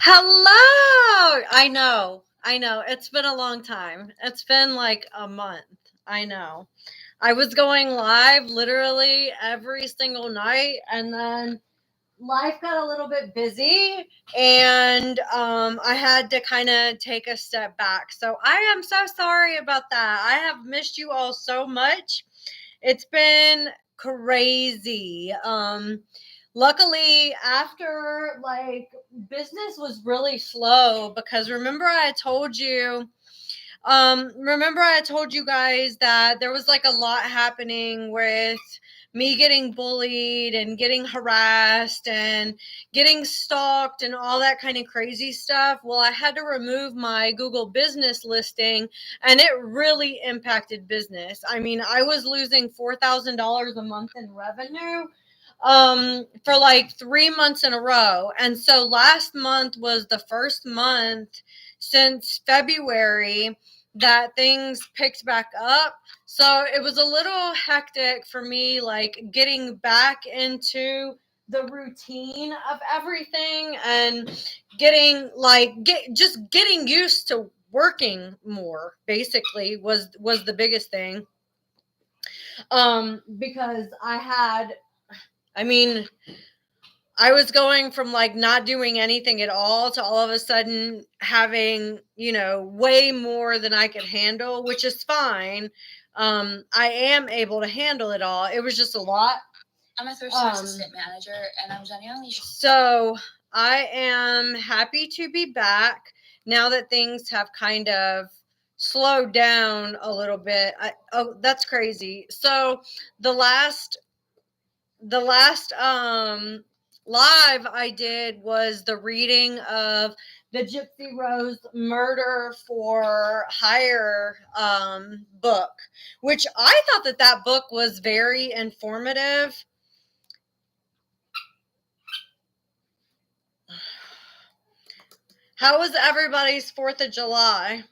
Hello. I know. It's been a long time. It's been like a month. I know. I was going live literally every single night, and then life got a little bit busy, and I had to kind of take a step back. So I am so sorry about that. I have missed you all so much. It's been crazy. Luckily, after like business was really slow because remember I told you guys that there was like a lot happening with me getting bullied and getting harassed and getting stalked and all that kind of crazy stuff. Well, I had to remove my Google business listing, and it really impacted business. I mean, I was losing $4,000 a month in revenue for like 3 months in a row. And so last month was the first month since February that things picked back up. So it was a little hectic for me, like getting back into the routine of everything and getting used to working more basically was the biggest thing. Because I mean, I was going from like not doing anything at all to all of a sudden having, way more than I could handle, which is fine. I am able to handle it all. It was just a lot. I'm a third assistant manager, and I'm genuinely so I am happy to be back now that things have kind of slowed down a little bit. Oh, that's crazy. So the last live I did was the reading of the Gypsy Rose Murder for Hire book, which I thought that book was very informative. How was everybody's 4th of July?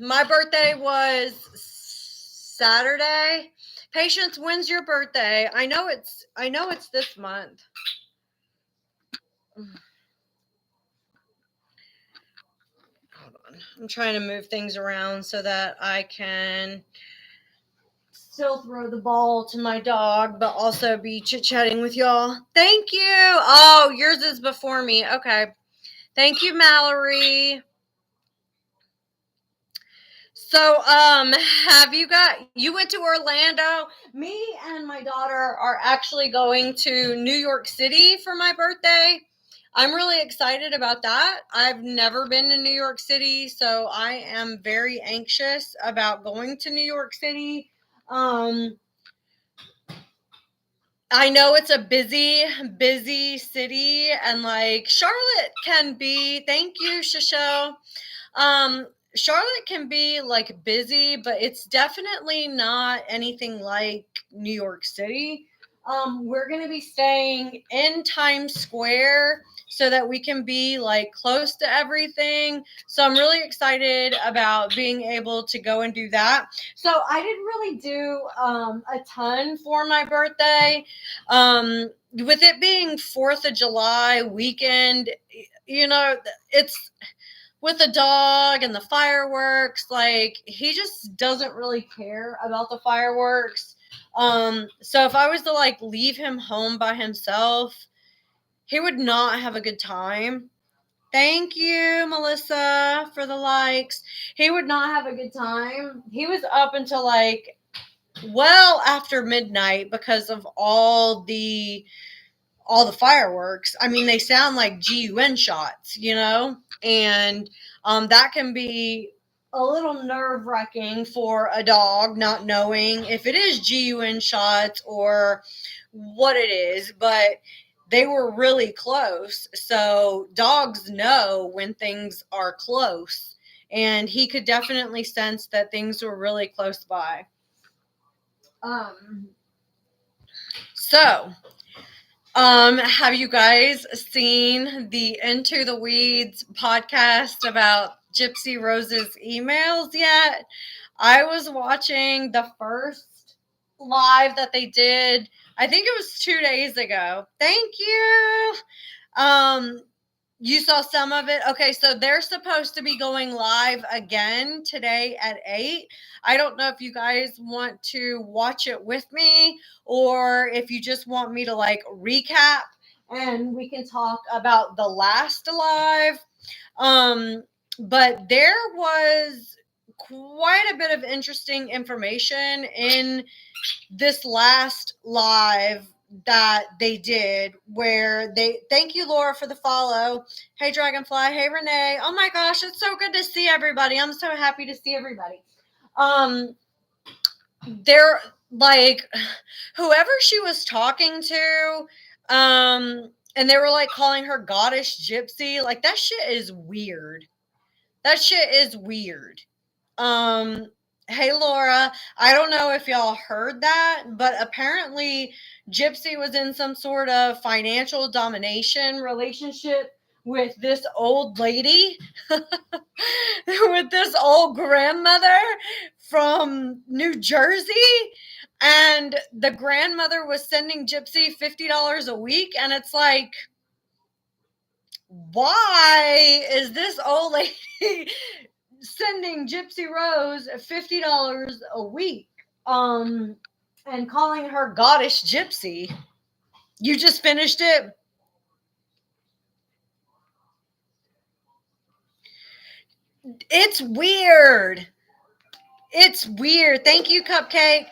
My birthday was Saturday. Patience, when's your birthday? I know it's this month. Hold on. I'm trying to move things around so that I can still throw the ball to my dog, but also be chit-chatting with y'all. Thank you. Oh, yours is before me. Okay. Thank you, Mallory. So, you went to Orlando? Me and my daughter are actually going to New York City for my birthday. I'm really excited about that. I've never been to New York City, so I am very anxious about going to New York City. I know it's a busy city, and like Charlotte can be. Thank you, Shisho. Charlotte can be like busy, but it's definitely not anything like New York City. We're going to be staying in Times Square so that we can be like close to everything. So I'm really excited about being able to go and do that. So I didn't really do a ton for my birthday. With it being 4th of July weekend, it's with the dog and the fireworks. Like, he just doesn't really care about the fireworks. So if I was to like leave him home by himself, he would not have a good time. Thank you, Melissa, for the likes. He would not have a good time. He was up until like well after midnight because of all the fireworks. I mean, they sound like GUN shots, and that can be a little nerve wracking for a dog, not knowing if it is GUN shots or what it is, but they were really close. So dogs know when things are close, and he could definitely sense that things were really close by. So have you guys seen the Into the Weeds podcast about Gypsy Rose's emails yet? I was watching the first live that they did. I think it was 2 days ago. Thank you. You saw some of it? Okay, so they're supposed to be going live again today at 8. I don't know if you guys want to watch it with me or if you just want me to like recap and we can talk about the last live. But there was quite a bit of interesting information in this last live that they did where they thank you Laura for the follow. Hey Dragonfly, hey Renee. Oh my gosh, it's so good to see everybody. I'm so happy to see everybody. They're like whoever she was talking to, and they were like calling her goddess Gypsy. Like that shit is weird. That shit is weird. Hey Laura, I don't know if y'all heard that, but apparently Gypsy was in some sort of financial domination relationship with this old lady, with this old grandmother from New Jersey. And the grandmother was sending Gypsy $50 a week. And it's like, why is this old lady sending Gypsy Rose $50 a week, and calling her goddess Gypsy? You just finished it? It's weird. It's weird. Thank you, Cupcake.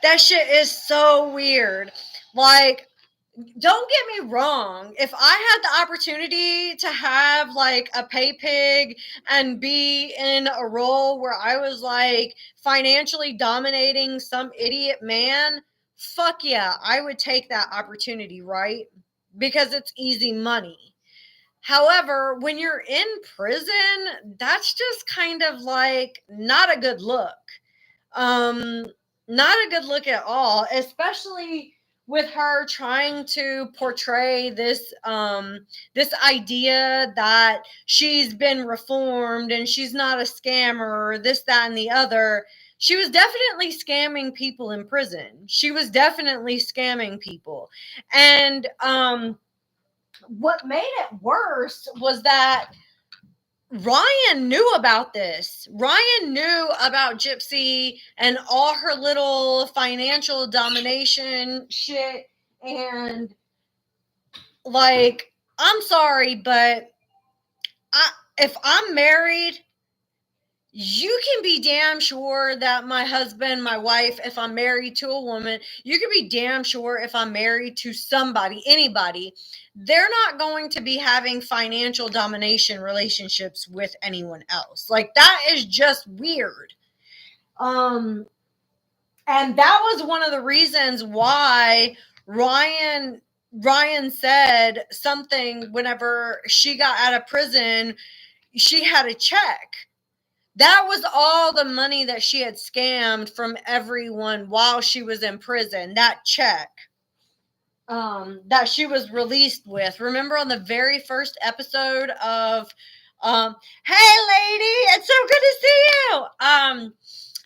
That shit is so weird. Like, don't get me wrong. If I had the opportunity to have like a pay pig and be in a role where I was like financially dominating some idiot man, fuck yeah, I would take that opportunity, right? Because it's easy money. However, when you're in prison, that's just kind of like not a good look. Um, Not a good look at all, especially with her trying to portray this idea that she's been reformed and she's not a scammer, this, that, and the other. She was definitely scamming people in prison. She was definitely scamming people. And what made it worse was that Ryan knew about this. Ryan knew about Gypsy and all her little financial domination shit. And like, I'm sorry, but if I'm married, you can be damn sure that my husband, my wife, if I'm married to a woman, you can be damn sure if I'm married to somebody, anybody, they're not going to be having financial domination relationships with anyone else. Like that is just weird. And that was one of the reasons why Ryan said something whenever she got out of prison, she had a check. That was all the money that she had scammed from everyone while she was in prison. That check that she was released with. Remember on the very first episode of hey lady, it's so good to see you.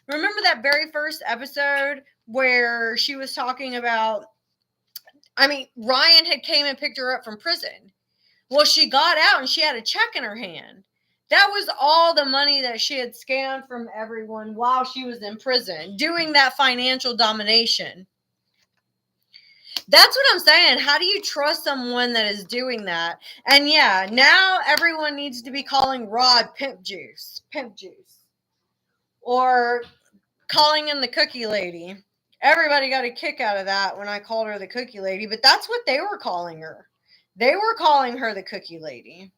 Remember that very first episode where she was talking about, Ryan had came and picked her up from prison. Well, she got out and she had a check in her hand. That was all the money that she had scammed from everyone while she was in prison, doing that financial domination. That's what I'm saying. How do you trust someone that is doing that? And yeah, now everyone needs to be calling Rod pimp juice. Or calling him the cookie lady. Everybody got a kick out of that when I called her the cookie lady, but that's what they were calling her. They were calling her the cookie lady.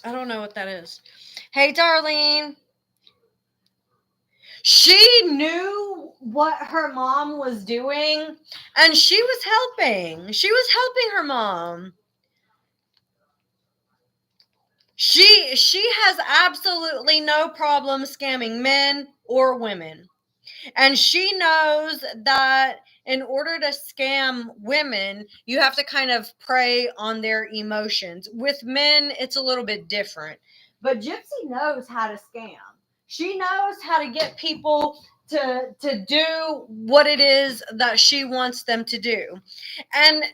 I don't know what that is. Hey, Darlene. She knew what her mom was doing and she was helping. She was helping her mom. She has absolutely no problem scamming men or women. And she knows that in order to scam women, you have to kind of prey on their emotions. With men, it's a little bit different. But Gypsy knows how to scam. She knows how to get people to do what it is that she wants them to do. And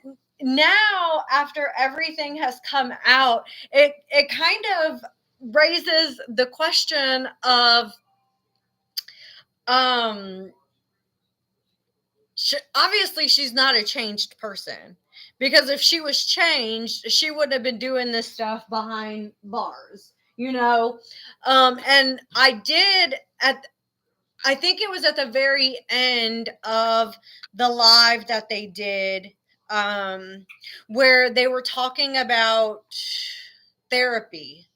now, after everything has come out, it kind of raises the question of um obviously she's not a changed person, because if she was changed she would have been doing this stuff behind bars, and I think it was at the very end of the live that they did, where they were talking about therapy.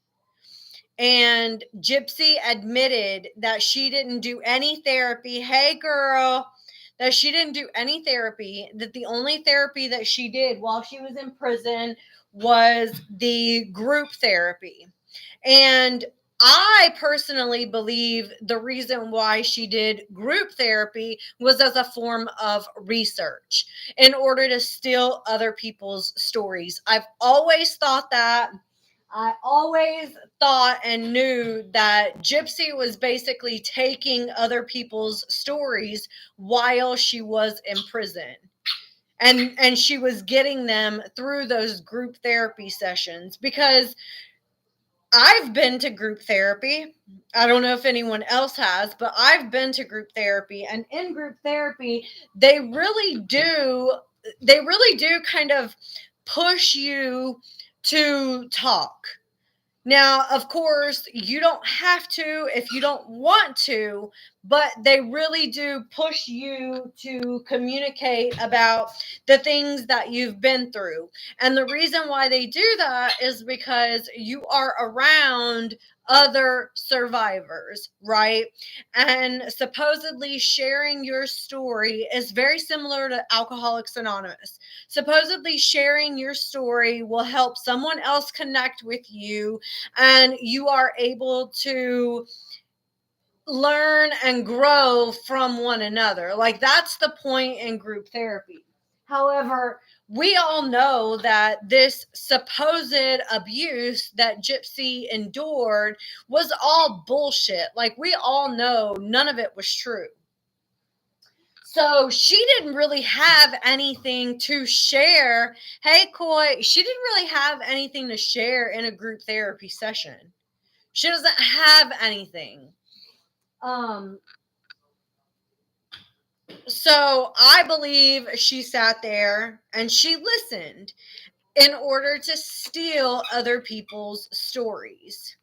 And Gypsy admitted that she didn't do any therapy. Hey, girl, that she didn't do any therapy, that the only therapy that she did while she was in prison was the group therapy. And I personally believe the reason why she did group therapy was as a form of research in order to steal other people's stories. I've always thought that. I always thought and knew that Gypsy was basically taking other people's stories while she was in prison. And she was getting them through those group therapy sessions, because I've been to group therapy. I don't know if anyone else has, but I've been to group therapy, and in group therapy, they really do kind of push you to talk. Now, of course, you don't have to if you don't want to, but they really do push you to communicate about the things that you've been through. And the reason why they do that is because you are around other survivors, right? And supposedly sharing your story is very similar to Alcoholics Anonymous. Supposedly sharing your story will help someone else connect with you, and you are able to learn and grow from one another. Like, that's the point in group therapy. However, we all know that this supposed abuse that Gypsy endured was all bullshit. Like, we all know none of it was true. So she didn't really have anything to share. Hey, Coy, she didn't really have anything to share in a group therapy session. She doesn't have anything. So I believe she sat there and she listened in order to steal other people's stories.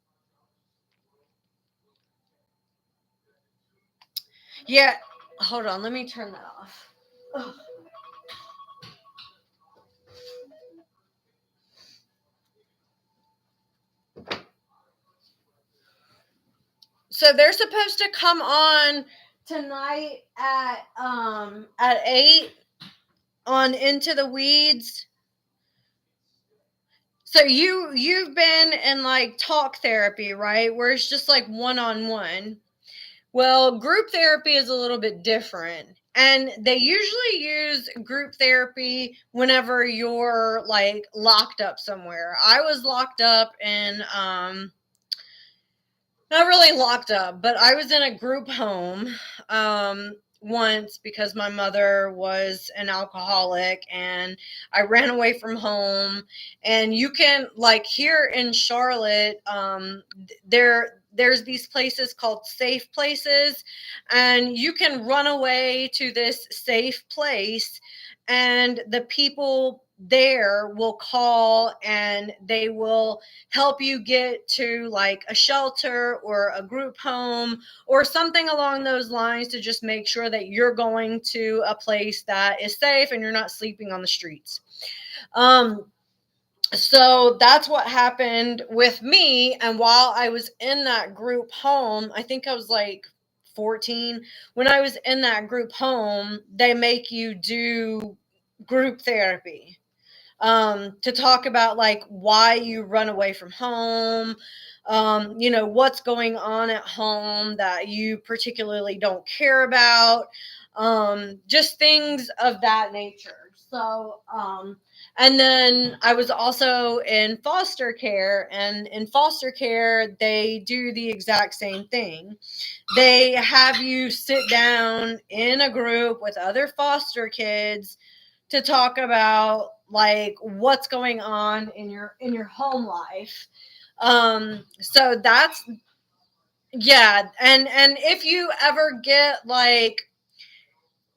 Yeah, hold on, let me turn that off. Ugh. So they're supposed to come on tonight at 8 on Into the Weeds. So you've been in like talk therapy, right? Where it's just like one-on-one. Well, group therapy is a little bit different. And they usually use group therapy whenever you're like locked up somewhere. I was locked up in not really locked up, but I was in a group home once because my mother was an alcoholic and I ran away from home. And you can, like, here in Charlotte, there's these places called safe places, and you can run away to this safe place, and the people there will call and they will help you get to like a shelter or a group home or something along those lines, to just make sure that you're going to a place that is safe and you're not sleeping on the streets. So that's what happened with me. And while I was in that group home, I think I was like 14. When I was in that group home, they make you do group therapy, to talk about like why you run away from home, what's going on at home that you particularly don't care about, just things of that nature. So, and then I was also in foster care, and in foster care, they do the exact same thing. They have you sit down in a group with other foster kids to talk about like what's going on in your home life. So that's, yeah, and if you ever get like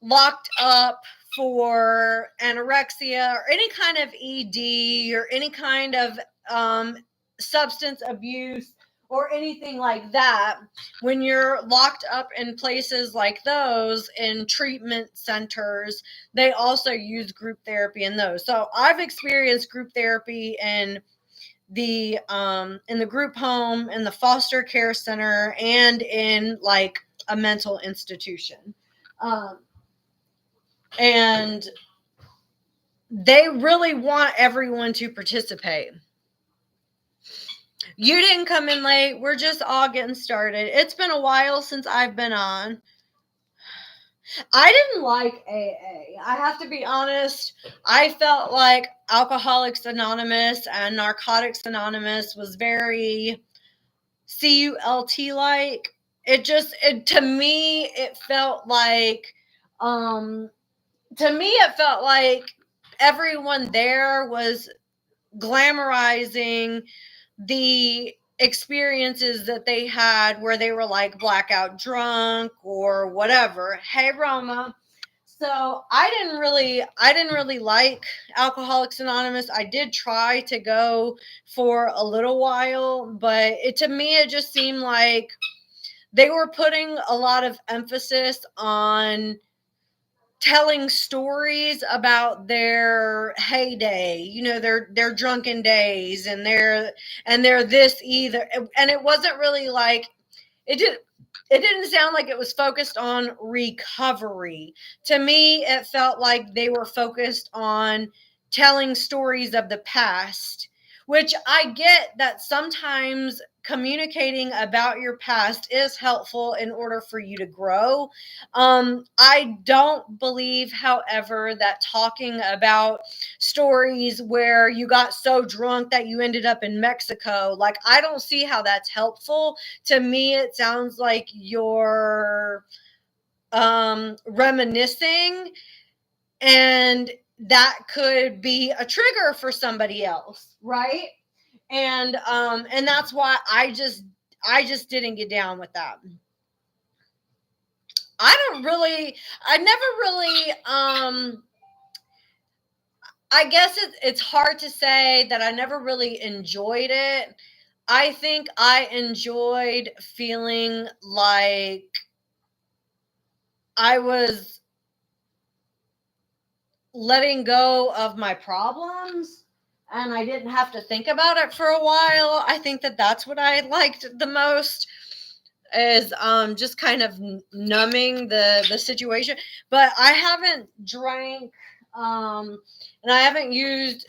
locked up for anorexia or any kind of ED or any kind of um, substance abuse or anything like that, when you're locked up in places like those in treatment centers, they also use group therapy in those. So I've experienced group therapy in the group home, in the foster care center, and in like a mental institution. Um, and they really want everyone to participate. You didn't come in late. We're just all getting started. It's been a while since I've been on. I didn't like AA. I have to be honest. I felt like Alcoholics Anonymous and Narcotics Anonymous was very CULT like. To me, it felt like, everyone there was glamorizing the experiences that they had where they were like blackout drunk or whatever. Hey Roma. So I didn't really like Alcoholics Anonymous. I did try to go for a little while, but to me it just seemed like they were putting a lot of emphasis on telling stories about their heyday, their drunken days, and they're this either, and it wasn't really like it did. It didn't sound like it was focused on recovery. To me, it felt like they were focused on telling stories of the past, which I get that sometimes communicating about your past is helpful in order for you to grow. I don't believe, however, that talking about stories where you got so drunk that you ended up in Mexico, like, I don't see how that's helpful. To me, it sounds like you're reminiscing, and that could be a trigger for somebody else, right? And that's why I just didn't get down with that. I never really I guess it's hard to say that I never really enjoyed it. I think I enjoyed feeling like I was letting go of my problems and I didn't have to think about it for a while. I think that that's what I liked the most, is just kind of numbing the situation. But I haven't drank and I haven't used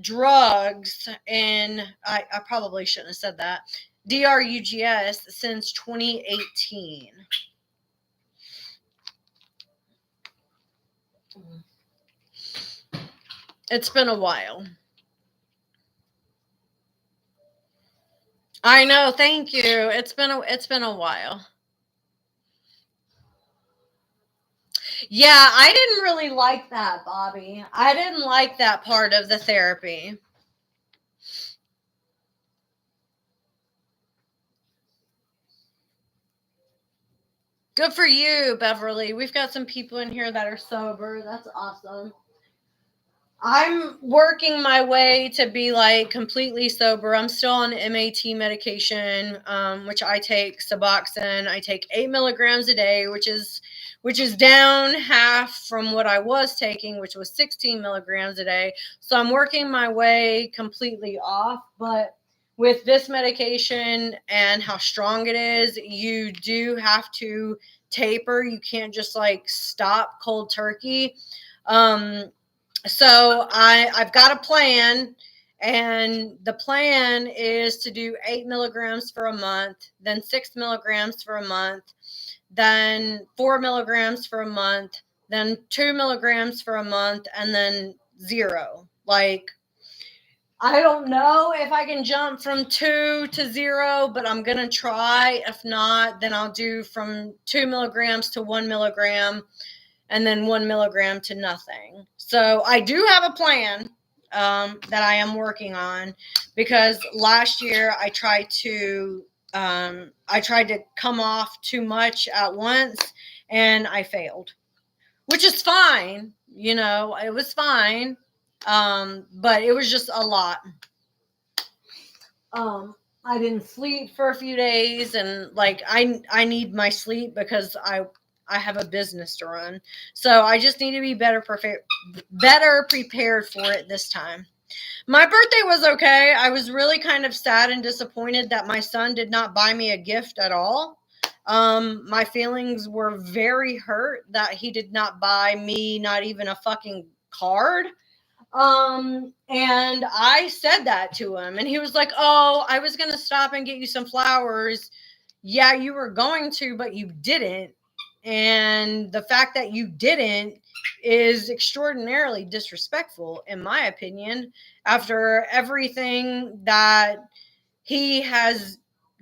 drugs, and I probably shouldn't have said that, drugs, since 2018. It's been a while. I know, thank you. It's been a while. Yeah, I didn't really like that, Bobby. I didn't like that part of the therapy. Good for you, Beverly. We've got some people in here that are sober. That's awesome. I'm working my way to be like completely sober. I'm still on MAT medication, which I take Suboxone. I take 8 milligrams a day, which is down half from what I was taking, which was 16 milligrams a day. So I'm working my way completely off. But with this medication and how strong it is, you do have to taper. You can't just like stop cold turkey. Um, so I've got a plan, and the plan is to do 8 milligrams for a month, then 6 milligrams for a month, then 4 milligrams for a month, then 2 milligrams for a month, and then 0. Like, I don't know if I can jump from 2 to 0, but I'm going to try. If not, then I'll do from 2 milligrams to 1 milligram, and then 1 milligram to nothing. So I do have a plan that I am working on, because last year I tried to come off too much at once, and I failed, which is fine. You know, it was fine. But it was just a lot. I didn't sleep for a few days, and like I need my sleep because I have a business to run. So I just need to be better prepared for it this time. My birthday was okay. I was really kind of sad and disappointed that my son did not buy me a gift at all. My feelings were very hurt that he did not buy me not even a fucking card. And I said that to him, and he was like, "Oh, I was going to stop and get you some flowers." Yeah, you were going to, but you didn't. And the fact that you didn't is extraordinarily disrespectful, in my opinion, after everything that he has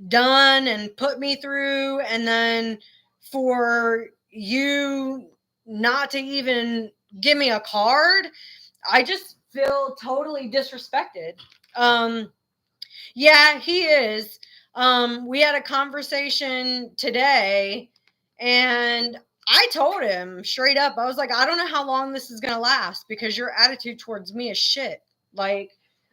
done and put me through. And then for you not to even give me a card, I just feel totally disrespected. Yeah, he is. We had a conversation today, and I told him straight up, I was like, I don't know how long this is going to last, because your attitude towards me is shit. Like,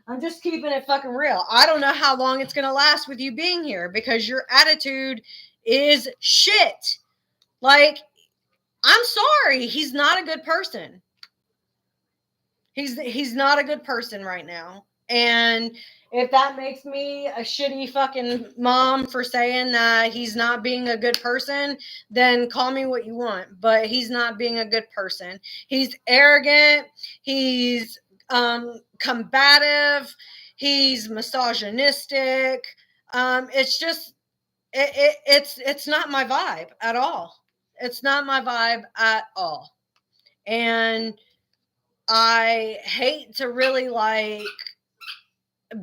I'm just keeping it fucking real. I don't know how long it's going to last with you being here, because your attitude is shit. Like, I'm sorry. He's not a good person. He's not a good person right now. And if that makes me a shitty fucking mom for saying that he's not being a good person, then call me what you want. But he's not being a good person. He's arrogant. He's combative. He's misogynistic. It's just it's not my vibe at all. It's not my vibe at all. And I hate to really like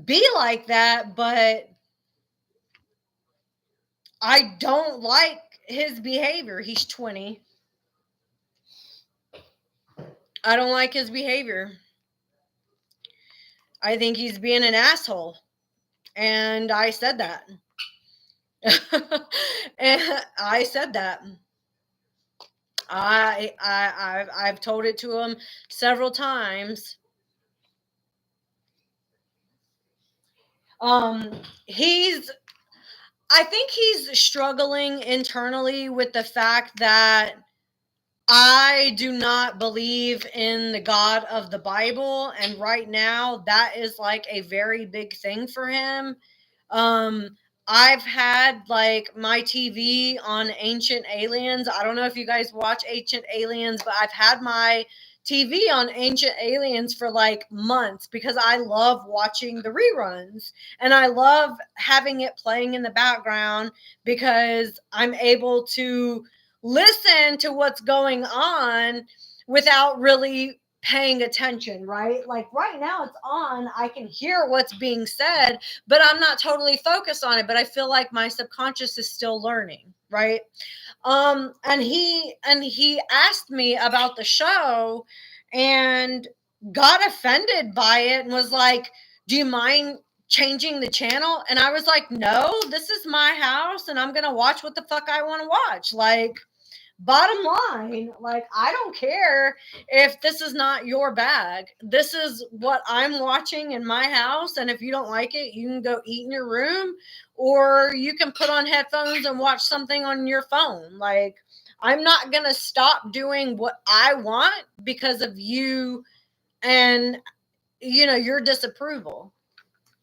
be like that, but I don't like his behavior. He's 20. I don't like his behavior. I think he's being an asshole. And I said that. And I said that. I've told it to him several times. I think he's struggling internally with the fact that I do not believe in the God of the Bible, and right now that is like a very big thing for him. I've had like my TV on Ancient Aliens. I don't know if you guys watch Ancient Aliens, but I've had my TV on Ancient Aliens for like months, because I love watching the reruns, and I love having it playing in the background, because I'm able to listen to what's going on without really paying attention, right? Like right now it's on, I can hear what's being said, but I'm not totally focused on it, but I feel like my subconscious is still learning, right? And he asked me about the show and got offended by it and was like, "Do you mind changing the channel?" And I was like, "No, this is my house and I'm going to watch what the fuck I want to watch." Like, bottom line, like, I don't care if this is not your bag. This is what I'm watching in my house. And if you don't like it, you can go eat in your room, or you can put on headphones and watch something on your phone. Like, I'm not going to stop doing what I want because of you and, you know, your disapproval.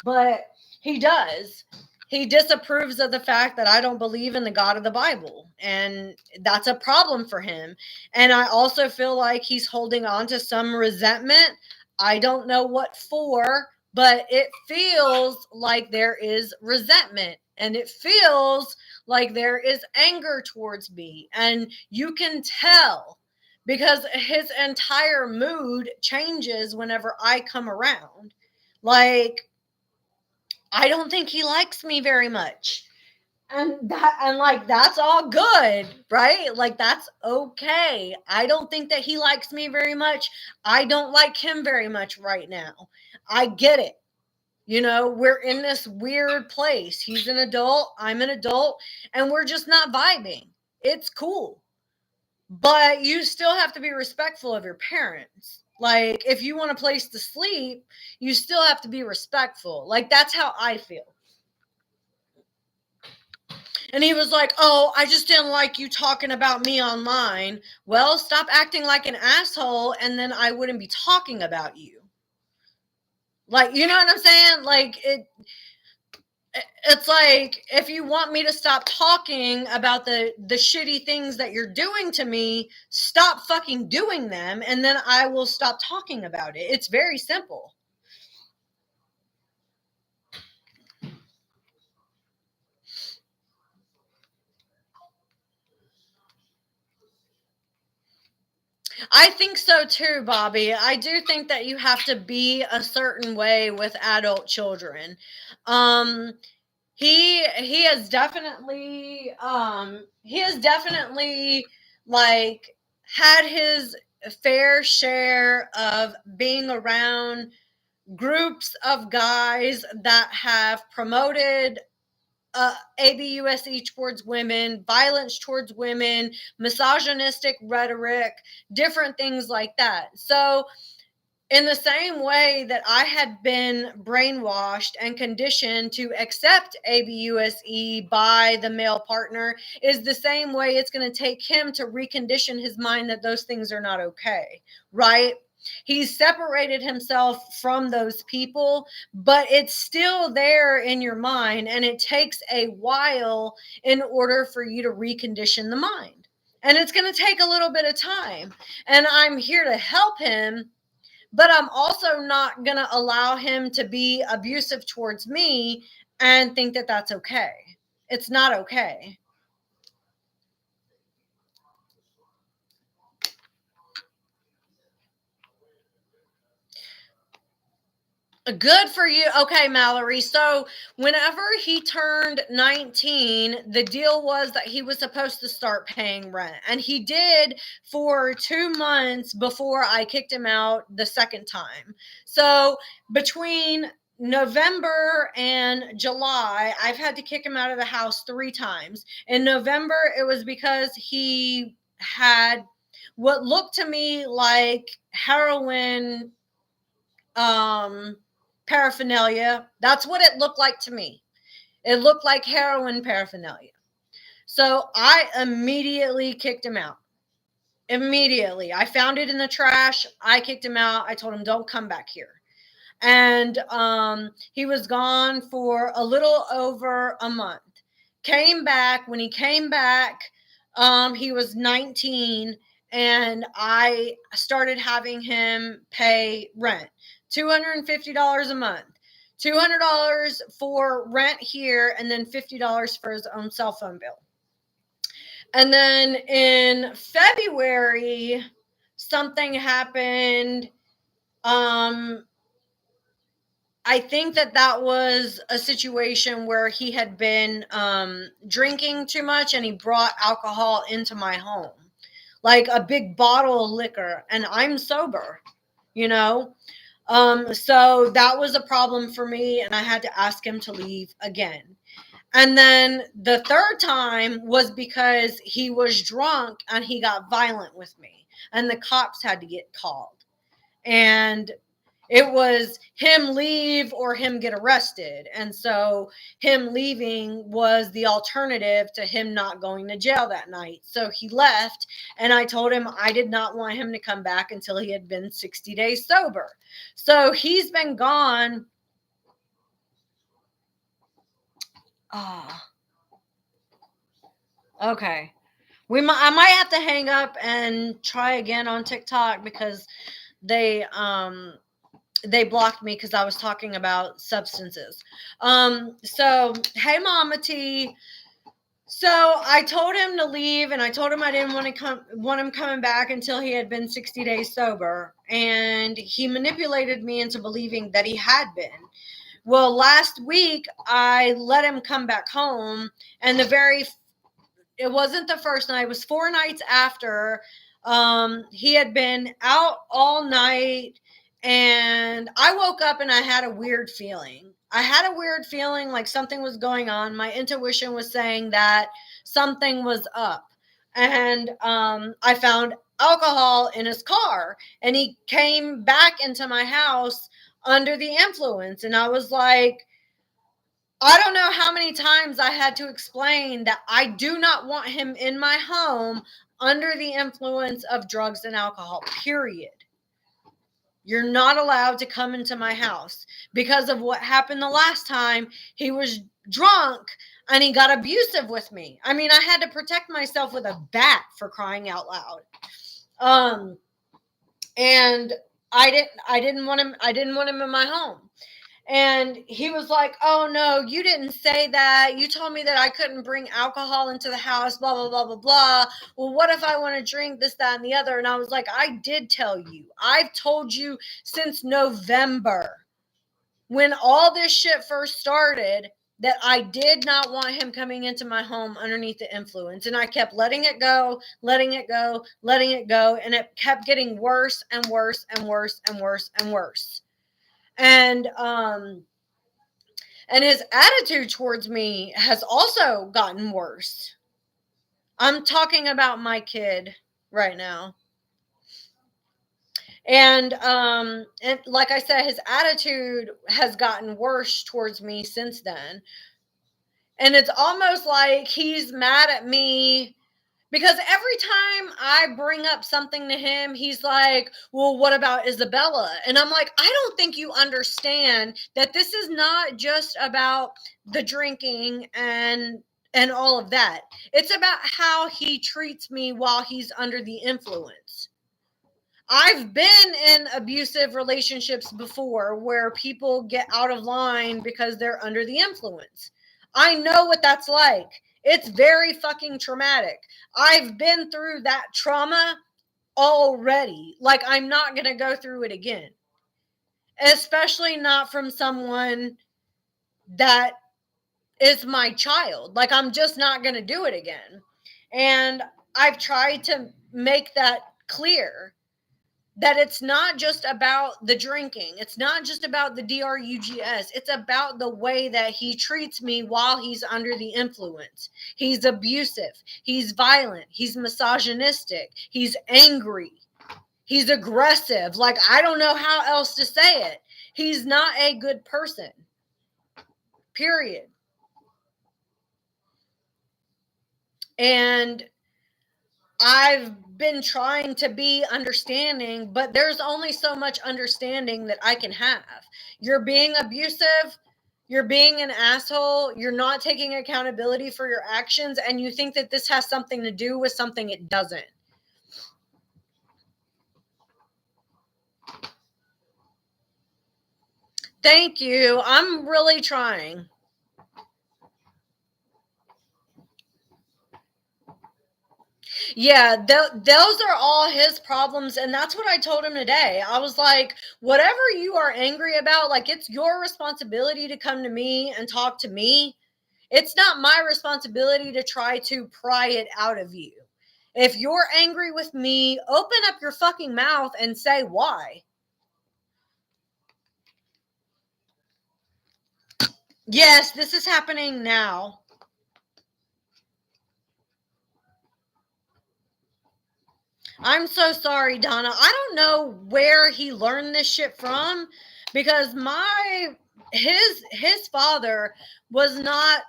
But he does. He disapproves of the fact that I don't believe in the God of the Bible. And that's a problem for him. And I also feel like he's holding on to some resentment. I don't know what for, but it feels like there is resentment. And it feels like there is anger towards me. And you can tell, because his entire mood changes whenever I come around. Like, I don't think he likes me very much. And like, that's all good, right? Like, that's okay. I don't think that he likes me very much. I don't like him very much right now. I get it. We're in this weird place. He's an adult, I'm an adult, and we're just not vibing. It's cool. But you still have to be respectful of your parents. Like, if you want a place to sleep, you still have to be respectful. Like, that's how I feel. And he was like, "Oh, I just didn't like you talking about me online." Well, stop acting like an asshole, and then I wouldn't be talking about you. Like, you know what I'm saying? Like, it's like, if you want me to stop talking about the shitty things that you're doing to me, stop fucking doing them, and then I will stop talking about it. It's very simple. I think so too, Bobby. I do think that you have to be a certain way with adult children. Um, he has definitely like had his fair share of being around groups of guys that have promoted abuse towards women, violence towards women, misogynistic rhetoric, different things like that. So in the same way that I had been brainwashed and conditioned to accept ABUSE by the male partner, is the same way it's going to take him to recondition his mind that those things are not okay, right? He's separated himself from those people, but it's still there in your mind, and it takes a while in order for you to recondition the mind. And it's going to take a little bit of time. And I'm here to help him, but I'm also not going to allow him to be abusive towards me and think that that's okay. It's not okay. Good for you. Okay, Mallory. So, whenever he turned 19, the deal was that he was supposed to start paying rent. And he did for 2 months before I kicked him out the second time. So, between November and July, I've had to kick him out of the house 3 times. In November, it was because he had what looked to me like heroin paraphernalia. That's what it looked like to me. It looked like heroin paraphernalia. So I immediately kicked him out. Immediately. I found it in the trash. I kicked him out. I told him, "Don't come back here." And he was gone for a little over a month. Came back. When he came back, he was 19, and I started having him pay rent, $250 a month. $200 for rent here, and then $50 for his own cell phone bill. And then in February, something happened. I think that was a situation where he had been drinking too much, and he brought alcohol into my home, like a big bottle of liquor, and I'm sober, you know? So that was a problem for me, and I had to ask him to leave again. And then the third time was because he was drunk and he got violent with me, and the cops had to get called. And it was him leave or him get arrested. And so him leaving was the alternative to him not going to jail that night. So he left, and I told him I did not want him to come back until he had been 60 days sober. So he's been gone. Okay. I might have to hang up and try again on TikTok because they blocked me because I was talking about substances. So hey, Mama T. So I told him to leave, and I told him I didn't want him coming back until he had been 60 days sober. And he manipulated me into believing that he had been. Well, last week I let him come back home, and it wasn't the first night. It was 4 nights after. He had been out all night, and I woke up and I had a weird feeling. I had a weird feeling like something was going on. My intuition was saying that something was up. And I found alcohol in his car, and he came back into my house under the influence. And I was like, I don't know how many times I had to explain that I do not want him in my home under the influence of drugs and alcohol, period. You're not allowed to come into my house because of what happened the last time. He was drunk and he got abusive with me. I mean, I had to protect myself with a bat, for crying out loud. And I didn't want him in my home. And he was like, oh, no, you didn't say that. You told me that I couldn't bring alcohol into the house, blah, blah, blah, blah, blah. Well, what if I want to drink this, that, and the other? And I was like, I did tell you. I've told you since November, when all this shit first started, that I did not want him coming into my home underneath the influence. And I kept letting it go, letting it go, letting it go. And it kept getting worse and worse and worse and worse and worse. And his attitude towards me has also gotten worse. I'm talking about my kid right now. And like I said, his attitude has gotten worse towards me since then. And it's almost like he's mad at me, because every time I bring up something to him, he's like, well, what about Isabella? And I'm like, I don't think you understand that this is not just about the drinking and all of that. It's about how he treats me while he's under the influence. I've been in abusive relationships before where people get out of line because they're under the influence. I know what that's like. It's very fucking traumatic. I've been through that trauma already. Like, I'm not going to go through it again. Especially not from someone that is my child. Like, I'm just not going to do it again. And I've tried to make that clear, that it's not just about the drinking. It's not just about the drugs. It's about the way that he treats me while he's under the influence. He's abusive. He's violent. He's misogynistic. He's angry. He's aggressive. Like, I don't know how else to say it. He's not a good person. Period. And I've been trying to be understanding, but there's only so much understanding that I can have. You're being abusive. You're being an asshole. You're not taking accountability for your actions. And you think that this has something to do with something it doesn't. Thank you. I'm really trying. Yeah, those are all his problems. And that's what I told him today. I was like, whatever you are angry about, like, it's your responsibility to come to me and talk to me. It's not my responsibility to try to pry it out of you. If you're angry with me, open up your fucking mouth and say why. Yes, this is happening now. I'm so sorry, Donna. I don't know where he learned this shit from, because his father was not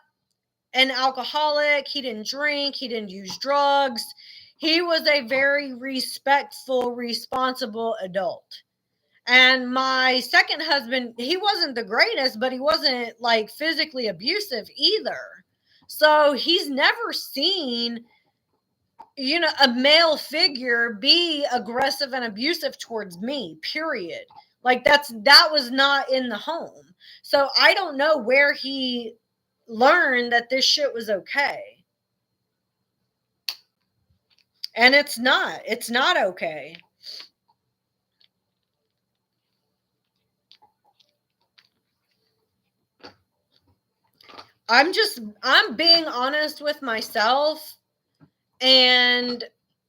an alcoholic. He didn't drink. He didn't use drugs. He was a very respectful, responsible adult. And my second husband, he wasn't the greatest, but he wasn't like physically abusive either. So he's never seen, a male figure be aggressive and abusive towards me, period. Like, that was not in the home. So I don't know where he learned that this shit was okay. And it's not okay. I'm being honest with myself, and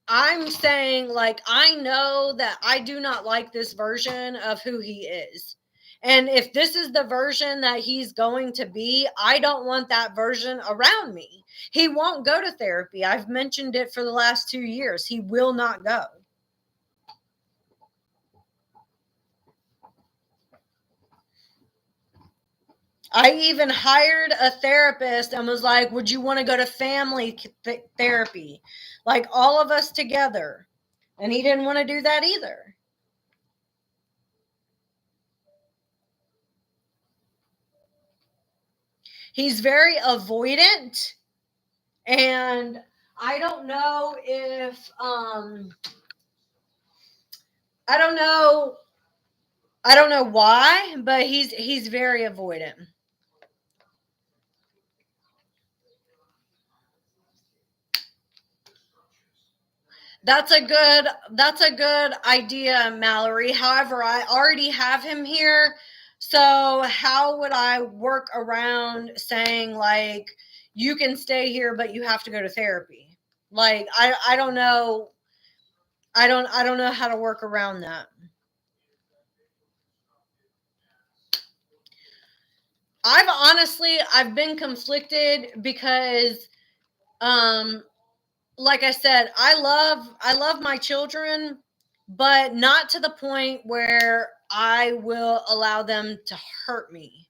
I'm saying, like, I know that I do not like this version of who he is. And if this is the version that he's going to be, I don't want that version around me. He won't go to therapy. I've mentioned it for the last 2 years. He will not go. I even hired a therapist and was like, would you want to go to family therapy? Like all of us together. And he didn't want to do that either. He's very avoidant. And I don't know if, I don't know. I don't know why, but he's very avoidant. That's a good idea, Mallory. However, I already have him here. So how would I work around saying, like, you can stay here but you have to go to therapy? Like, I don't know. I don't know how to work around that. I've been conflicted because um like I said, I love my children, but not to the point where I will allow them to hurt me.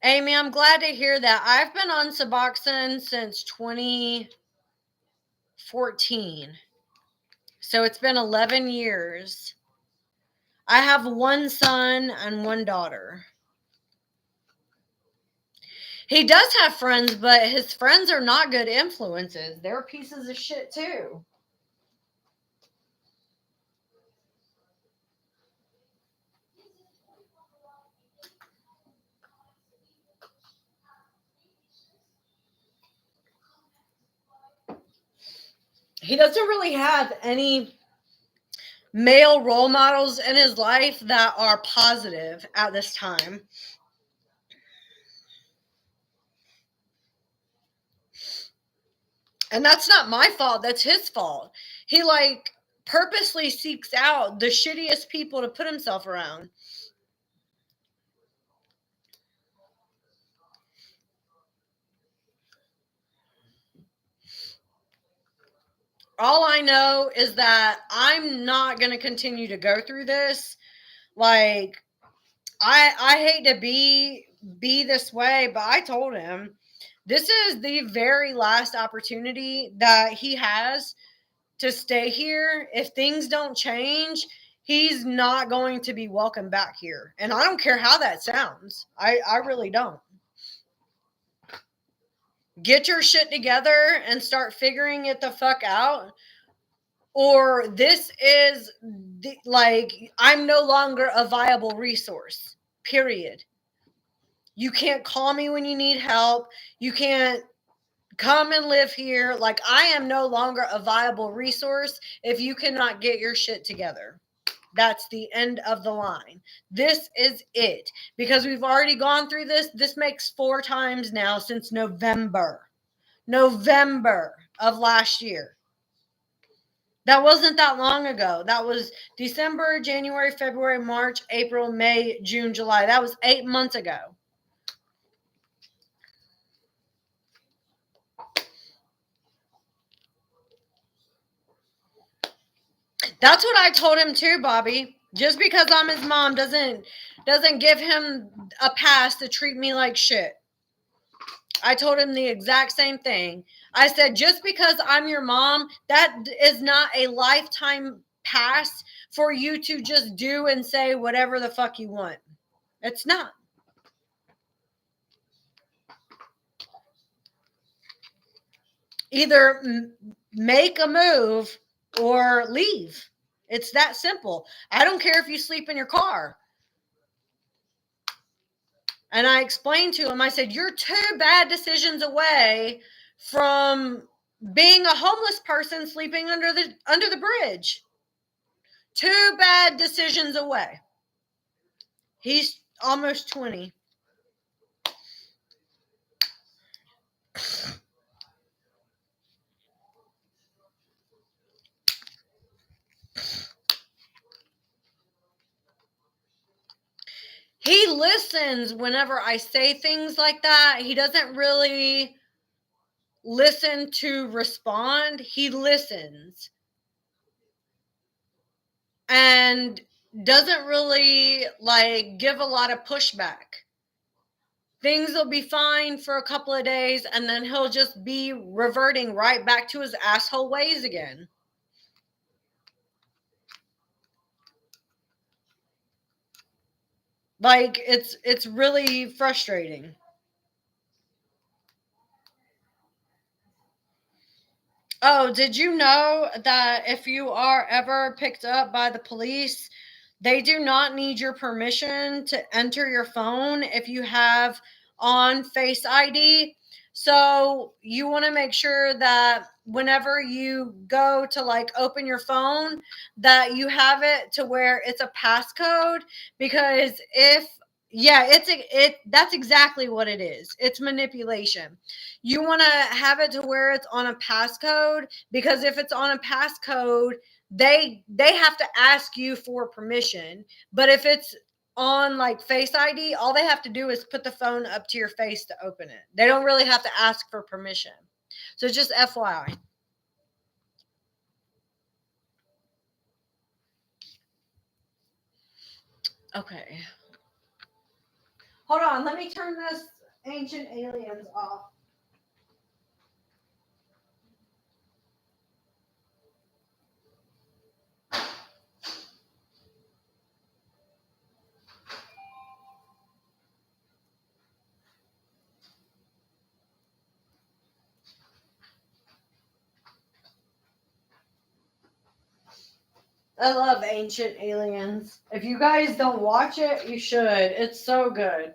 Amy, I'm glad to hear that. I've been on Suboxone since 2014. So it's been 11 years. I have one son and one daughter. He does have friends, but his friends are not good influences. They're pieces of shit too. He doesn't really have any male role models in his life that are positive at this time. And that's not my fault, that's his fault. He like purposely seeks out the shittiest people to put himself around. All I know is that I'm not going to continue to go through this. Like, I hate to be this way, but I told him this is the very last opportunity that he has to stay here. If things don't change, he's not going to be welcome back here. And I don't care how that sounds. I really don't. Get your shit together and start figuring it the fuck out. Or this is like, I'm no longer a viable resource, period. You can't call me when you need help. You can't come and live here. Like, I am no longer a viable resource if you cannot get your shit together. That's the end of the line. This is it. Because we've already gone through this. This makes 4 times now since November. November of last year. That wasn't that long ago. That was December, January, February, March, April, May, June, July. That was 8 months ago. That's what I told him too, Bobby. Just because I'm his mom doesn't give him a pass to treat me like shit. I told him the exact same thing. I said, just because I'm your mom, that is not a lifetime pass for you to just do and say whatever the fuck you want. It's not. Either make a move or leave. It's that simple. I don't care if you sleep in your car. And I explained to him, I said, you're 2 bad decisions away from being a homeless person sleeping under the bridge. 2 bad decisions away. He's almost 20. He listens whenever I say things like that. He doesn't really listen to respond. He listens and doesn't really give a lot of pushback. Things will be fine for a couple of days, and then he'll just be reverting right back to his asshole ways again. It's really frustrating. Oh, did you know that if you are ever picked up by the police, they do not need your permission to enter your phone if you have on Face ID? So you want to make sure that whenever you go to open your phone, that you have it to where it's a passcode, because that's exactly what it is. It's manipulation. You want to have it to where it's on a passcode, because if it's on a passcode, they have to ask you for permission. But if it's on Face ID, all they have to do is put the phone up to your face to open it. They don't really have to ask for permission. So just FYI. Okay. Hold on, let me turn this Ancient Aliens off. I love Ancient Aliens. If you guys don't watch it, you should. It's so good.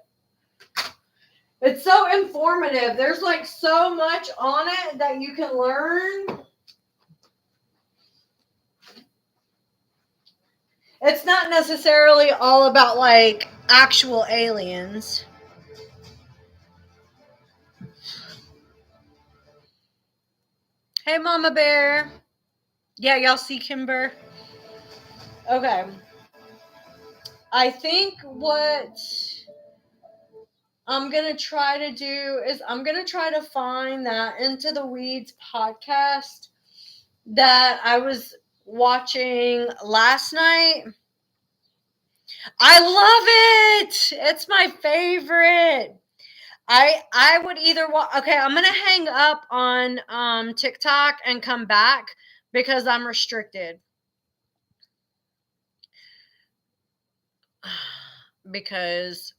It's so informative. There's so much on it that you can learn. It's not necessarily all about actual aliens. Hey, Mama Bear. Yeah, y'all see Kimber? Okay. I think what I'm going to try to do is I'm going to try to find that Into the Weeds podcast that I was watching last night. I love it. It's my favorite. I would either okay, I'm going to hang up on TikTok and come back because I'm restricted. Because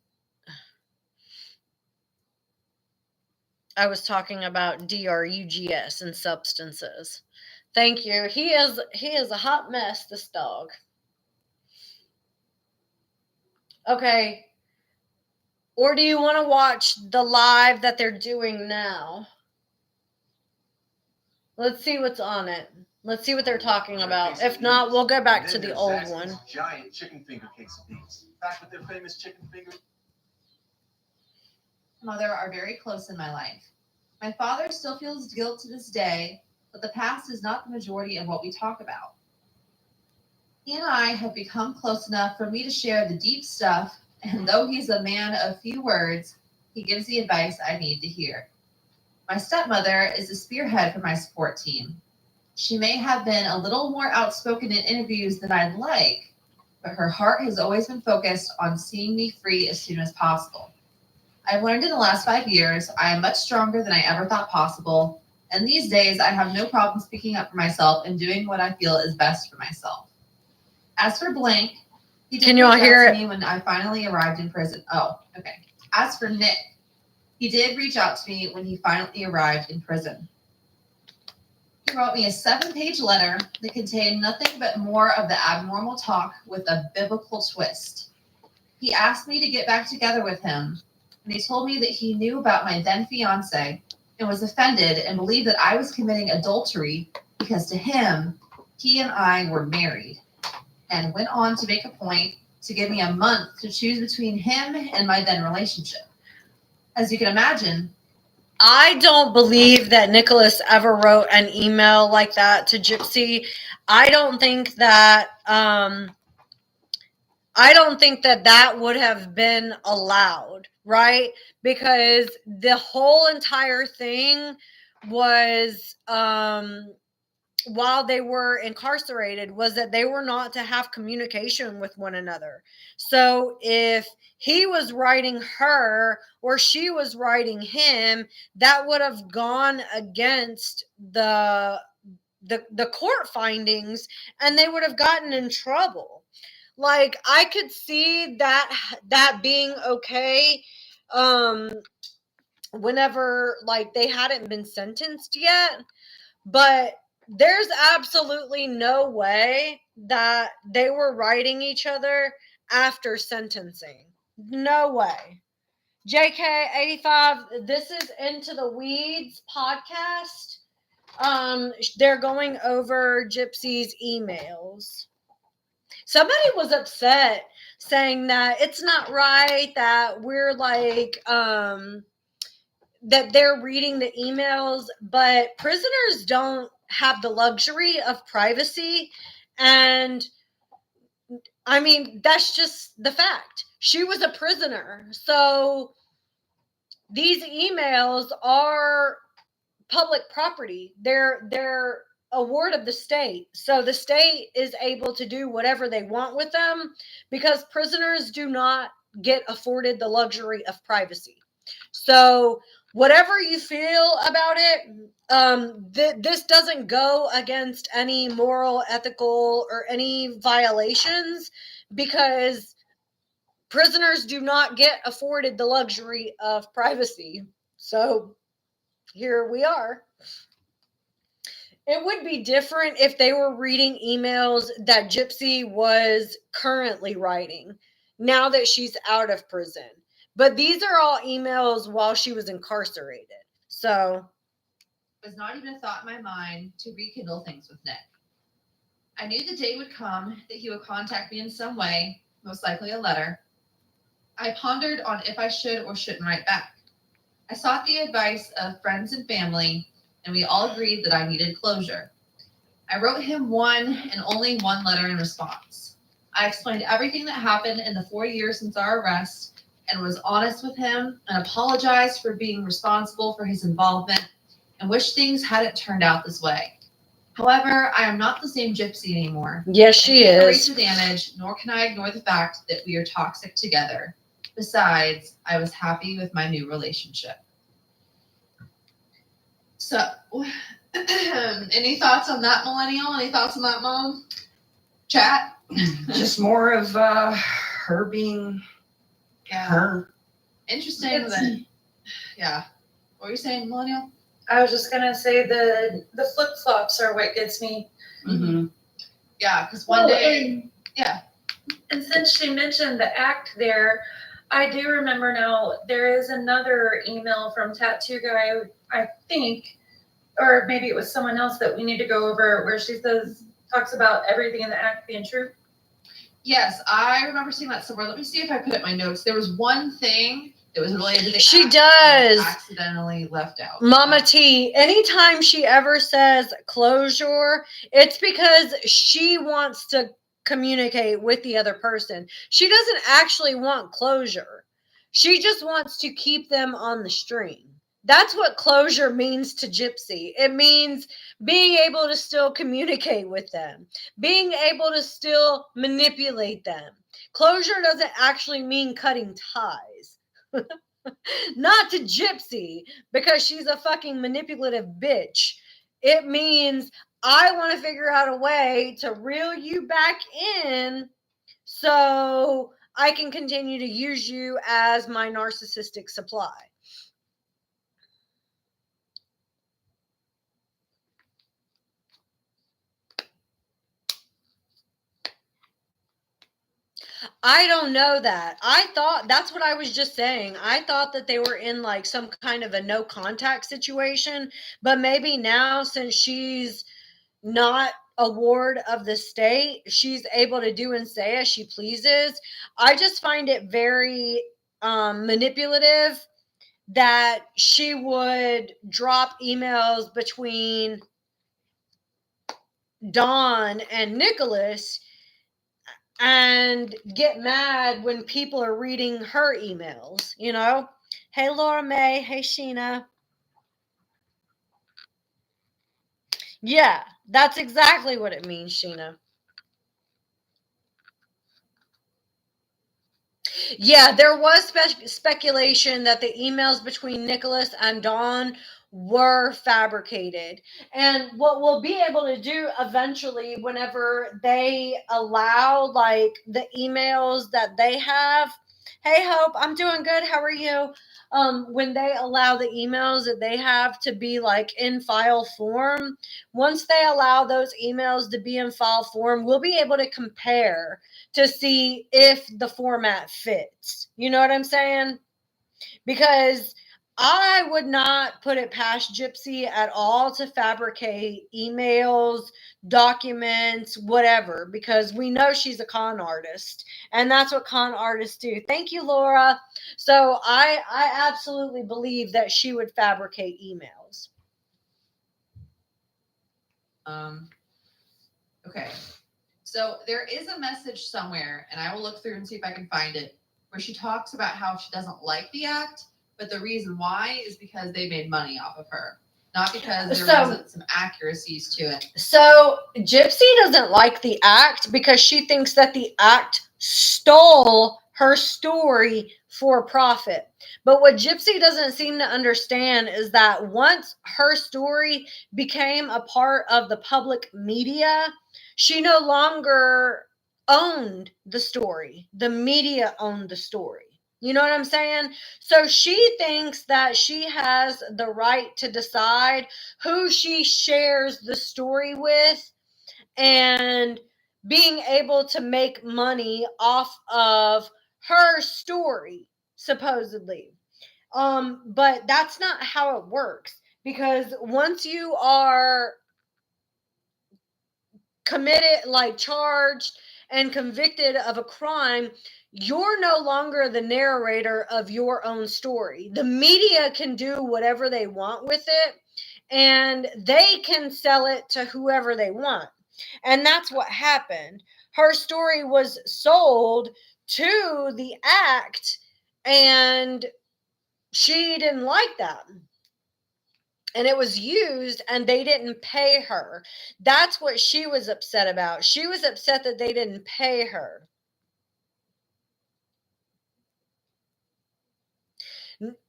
I was talking about drugs and substances. Thank you. He is a hot mess, this dog. Okay. Or do you want to watch the live that they're doing now? Let's see what's on it. Let's see what they're talking about. If not, we'll go back to the old one. Giant chicken finger quesadillas. Back with their famous chicken finger. Mother are very close in my life. My father still feels guilt to this day, but the past is not the majority of what we talk about. He and I have become close enough for me to share the deep stuff, and though he's a man of few words, he gives the advice I need to hear. My stepmother is the spearhead for my support team. She may have been a little more outspoken in interviews than I'd like, but her heart has always been focused on seeing me free as soon as possible. I've learned in the last 5 years I am much stronger than I ever thought possible, and these days I have no problem speaking up for myself and doing what I feel is best for myself. As for Blank, he did reach out to me when I finally arrived in prison. Oh, okay. As for Nick, he did reach out to me when he finally arrived in prison. He then wrote me a 7-page letter that contained nothing but more of the abnormal talk with a biblical twist. He asked me to get back together with him, and he told me that he knew about my then fiance and was offended and believed that I was committing adultery because to him, he and I were married, and went on to make a point to give me a month to choose between him and my then relationship. As you can imagine, I don't believe that Nicholas ever wrote an email like that to Gypsy. I don't think that that would have been allowed, right? Because the whole entire thing was while they were incarcerated was that they were not to have communication with one another. So if he was writing her or she was writing him, that would have gone against the court findings, and they would have gotten in trouble. Like, I could see that being okay whenever, like, they hadn't been sentenced yet, but there's absolutely no way that they were writing each other after sentencing. No way. JK85, this is Into the Weeds podcast. They're going over Gypsy's emails. Somebody was upset saying that it's not right that we're like that they're reading the emails, but prisoners don't have the luxury of privacy. And I mean, that's just the fact. She was a prisoner. So these emails are public property. They're a ward of the state. So the state is able to do whatever they want with them because prisoners do not get afforded the luxury of privacy. So whatever you feel about it, this doesn't go against any moral, ethical, or any violations because prisoners do not get afforded the luxury of privacy. So here we are. It would be different if they were reading emails that Gypsy was currently writing now that she's out of prison. But these are all emails while she was incarcerated. So it was not even a thought in my mind to rekindle things with Nick. I knew the day would come that he would contact me in some way, most likely a letter. I pondered on if I should or shouldn't write back. I sought the advice of friends and family, and we all agreed that I needed closure. I wrote him one and only one letter in response. I explained everything that happened in the 4 years since our arrest and was honest with him and apologized for being responsible for his involvement and wished things hadn't turned out this way. However, I am not the same Gypsy anymore. yes, she I can't is. erase the damage, nor can I ignore the fact that we are toxic together. Besides, I was happy with my new relationship. So, any thoughts on that, millennial? Any thoughts on that, mom? Chat? Just more of her being her. Interesting that, yeah. What were you saying, millennial? I was just gonna say the flip-flops are what gets me. Mm-hmm. Yeah, because one day, and, yeah. And since she mentioned the act there, I do remember now there is another email from Tattoo Guy, I think, or maybe it was someone else that we need to go over where she talks about everything in the act being true. Yes, I remember seeing that somewhere. Let me see if I put it in my notes. There was one thing that was related to the She act does. that I accidentally left out. Mama T, anytime she ever says closure, it's because she wants to communicate with the other person. She doesn't actually want closure. She just wants to keep them on the string. That's what closure means to Gypsy. It means being able to still communicate with them, being able to still manipulate them. Closure doesn't actually mean cutting ties. Not to Gypsy, because she's a fucking manipulative bitch. It means I want to figure out a way to reel you back in so I can continue to use you as my narcissistic supply. I don't know that. I thought that's what I was just saying. I thought that they were in like some kind of a no contact situation, but maybe now since she's not a ward of the state, she's able to do and say as she pleases. I just find it very manipulative that she would drop emails between Dawn and Nicholas and get mad when people are reading her emails, you know? Hey, Laura May. Hey, Sheena. Yeah, that's exactly what it means, Sheena. Yeah, there was speculation that the emails between Nicholas and Dawn were fabricated. And what we'll be able to do eventually, whenever they allow like the emails that they have, hey Hope, I'm doing good. How are you? When they allow the emails that they have to be like in file form, once they allow those emails to be in file form, we'll be able to compare to see if the format fits. You know what I'm saying? Because I would not put it past Gypsy at all to fabricate emails, documents, whatever, because we know she's a con artist and that's what con artists do. Thank you, Laura. So I absolutely believe that she would fabricate emails. Okay. So there is a message somewhere, and I will look through and see if I can find it, where she talks about how she doesn't like the act, but the reason why is because they made money off of her, not because there wasn't some accuracies to it. So Gypsy doesn't like the act because she thinks that the act stole her story for profit. But what Gypsy doesn't seem to understand is that once her story became a part of the public media, she no longer owned the story. The media owned the story. You know what I'm saying? So she thinks that she has the right to decide who she shares the story with and being able to make money off of her story, supposedly. But that's not how it works, because once you are committed, like charged and convicted of a crime, you're no longer the narrator of your own story. The media can do whatever they want with it, and they can sell it to whoever they want. And that's what happened. Her story was sold to the act, and she didn't like that. And it was used and they didn't pay her. That's what she was upset about. She was upset that they didn't pay her.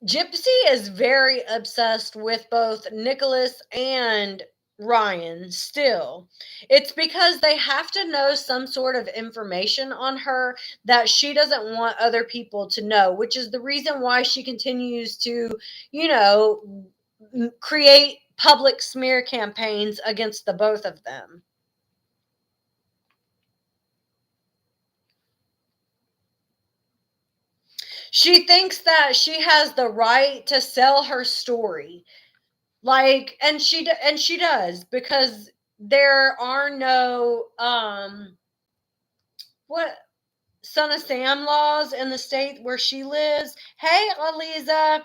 Gypsy is very obsessed with both Nicholas and Ryan still. It's because they have to know some sort of information on her that she doesn't want other people to know, which is the reason why she continues to, you know, create public smear campaigns against the both of them. She thinks that she has the right to sell her story. Like, and she does, because there are no what Son of Sam laws in the state where she lives. Hey, Aliza.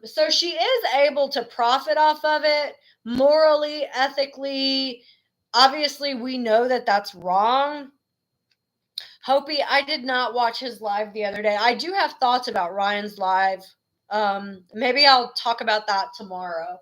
So she is able to profit off of it morally, ethically. Obviously, we know that that's wrong. Hopi, I did not watch his live the other day. I do have thoughts about Ryan's live. Maybe I'll talk about that tomorrow.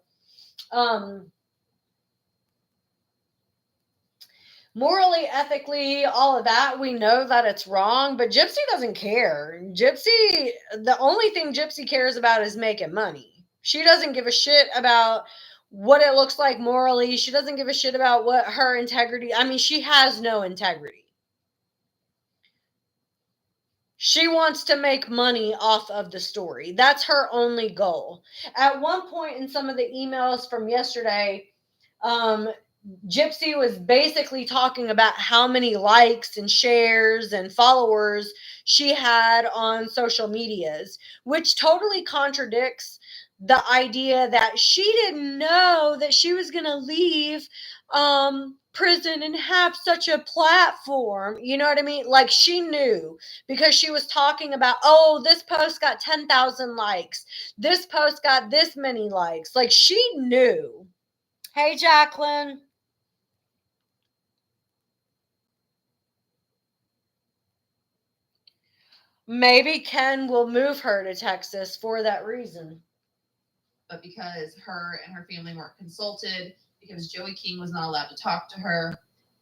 Morally, ethically, all of that, we know that it's wrong, but Gypsy doesn't care. Gypsy, the only thing Gypsy cares about is making money. She doesn't give a shit about what it looks like morally. She doesn't give a shit about what her integrity. I mean, she has no integrity. She wants to make money off of the story. That's her only goal. At one point in some of the emails from yesterday, Gypsy was basically talking about how many likes and shares and followers she had on social medias, which totally contradicts the idea that she didn't know that she was going to leave prison and have such a platform. You know what I mean? Like, she knew, because she was talking about, oh, this post got 10,000 likes. This post got this many likes. Like, she knew. Hey, Jacqueline. Maybe Ken will move her to Texas for that reason. But because her and her family weren't consulted, because Joey King was not allowed to talk to her,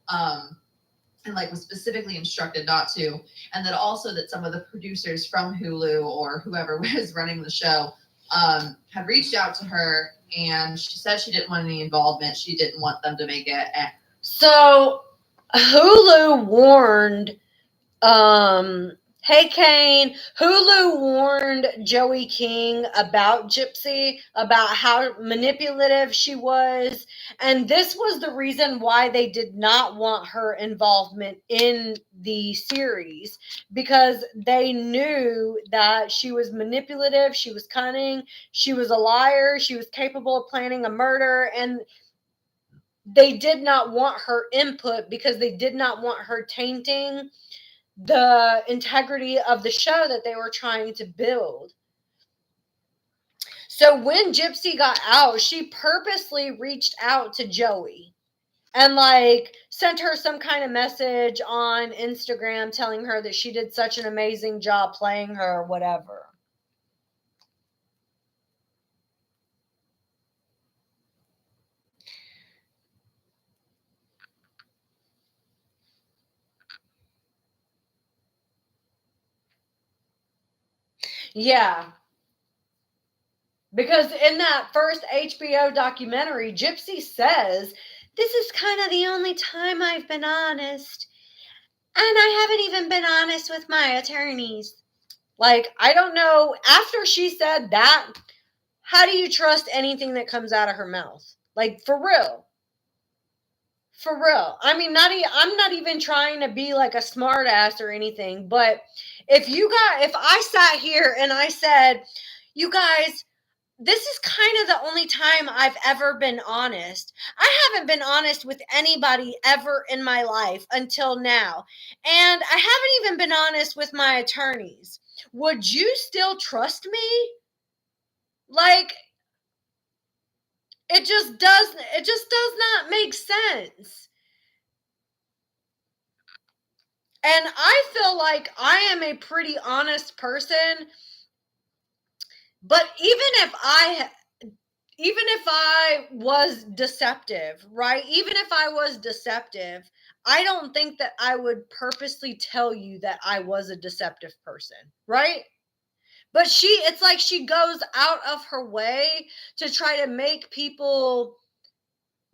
and like was specifically instructed not to, and then also that some of the producers from Hulu or whoever was running the show had reached out to her, and she said she didn't want any involvement. She didn't want them to make it. So Hulu warned, hey Kane, Hulu warned Joey King about Gypsy, about how manipulative she was. And this was the reason why they did not want her involvement in the series, because they knew that she was manipulative, she was cunning, she was a liar, she was capable of planning a murder, and they did not want her input because they did not want her tainting the integrity of the show that they were trying to build. So when Gypsy got out, she purposely reached out to Joey and like sent her some kind of message on Instagram telling her that she did such an amazing job playing her or whatever. Yeah. Because in that first HBO documentary, Gypsy says, this is kind of the only time I've been honest. And I haven't even been honest with my attorneys. Like, I don't know. After she said that, how do you trust anything that comes out of her mouth? Like, for real. For real. I mean, I'm not even trying to be like a smart ass or anything, but if I sat here and I said, you guys, this is kind of the only time I've ever been honest. I haven't been honest with anybody ever in my life until now. And I haven't even been honest with my attorneys. Would you still trust me? Like, it just does not make sense. And I feel like I am a pretty honest person. But even if I was deceptive, right? Even if I was deceptive, I don't think that I would purposely tell you that I was a deceptive person, right? But it's like she goes out of her way to try to make people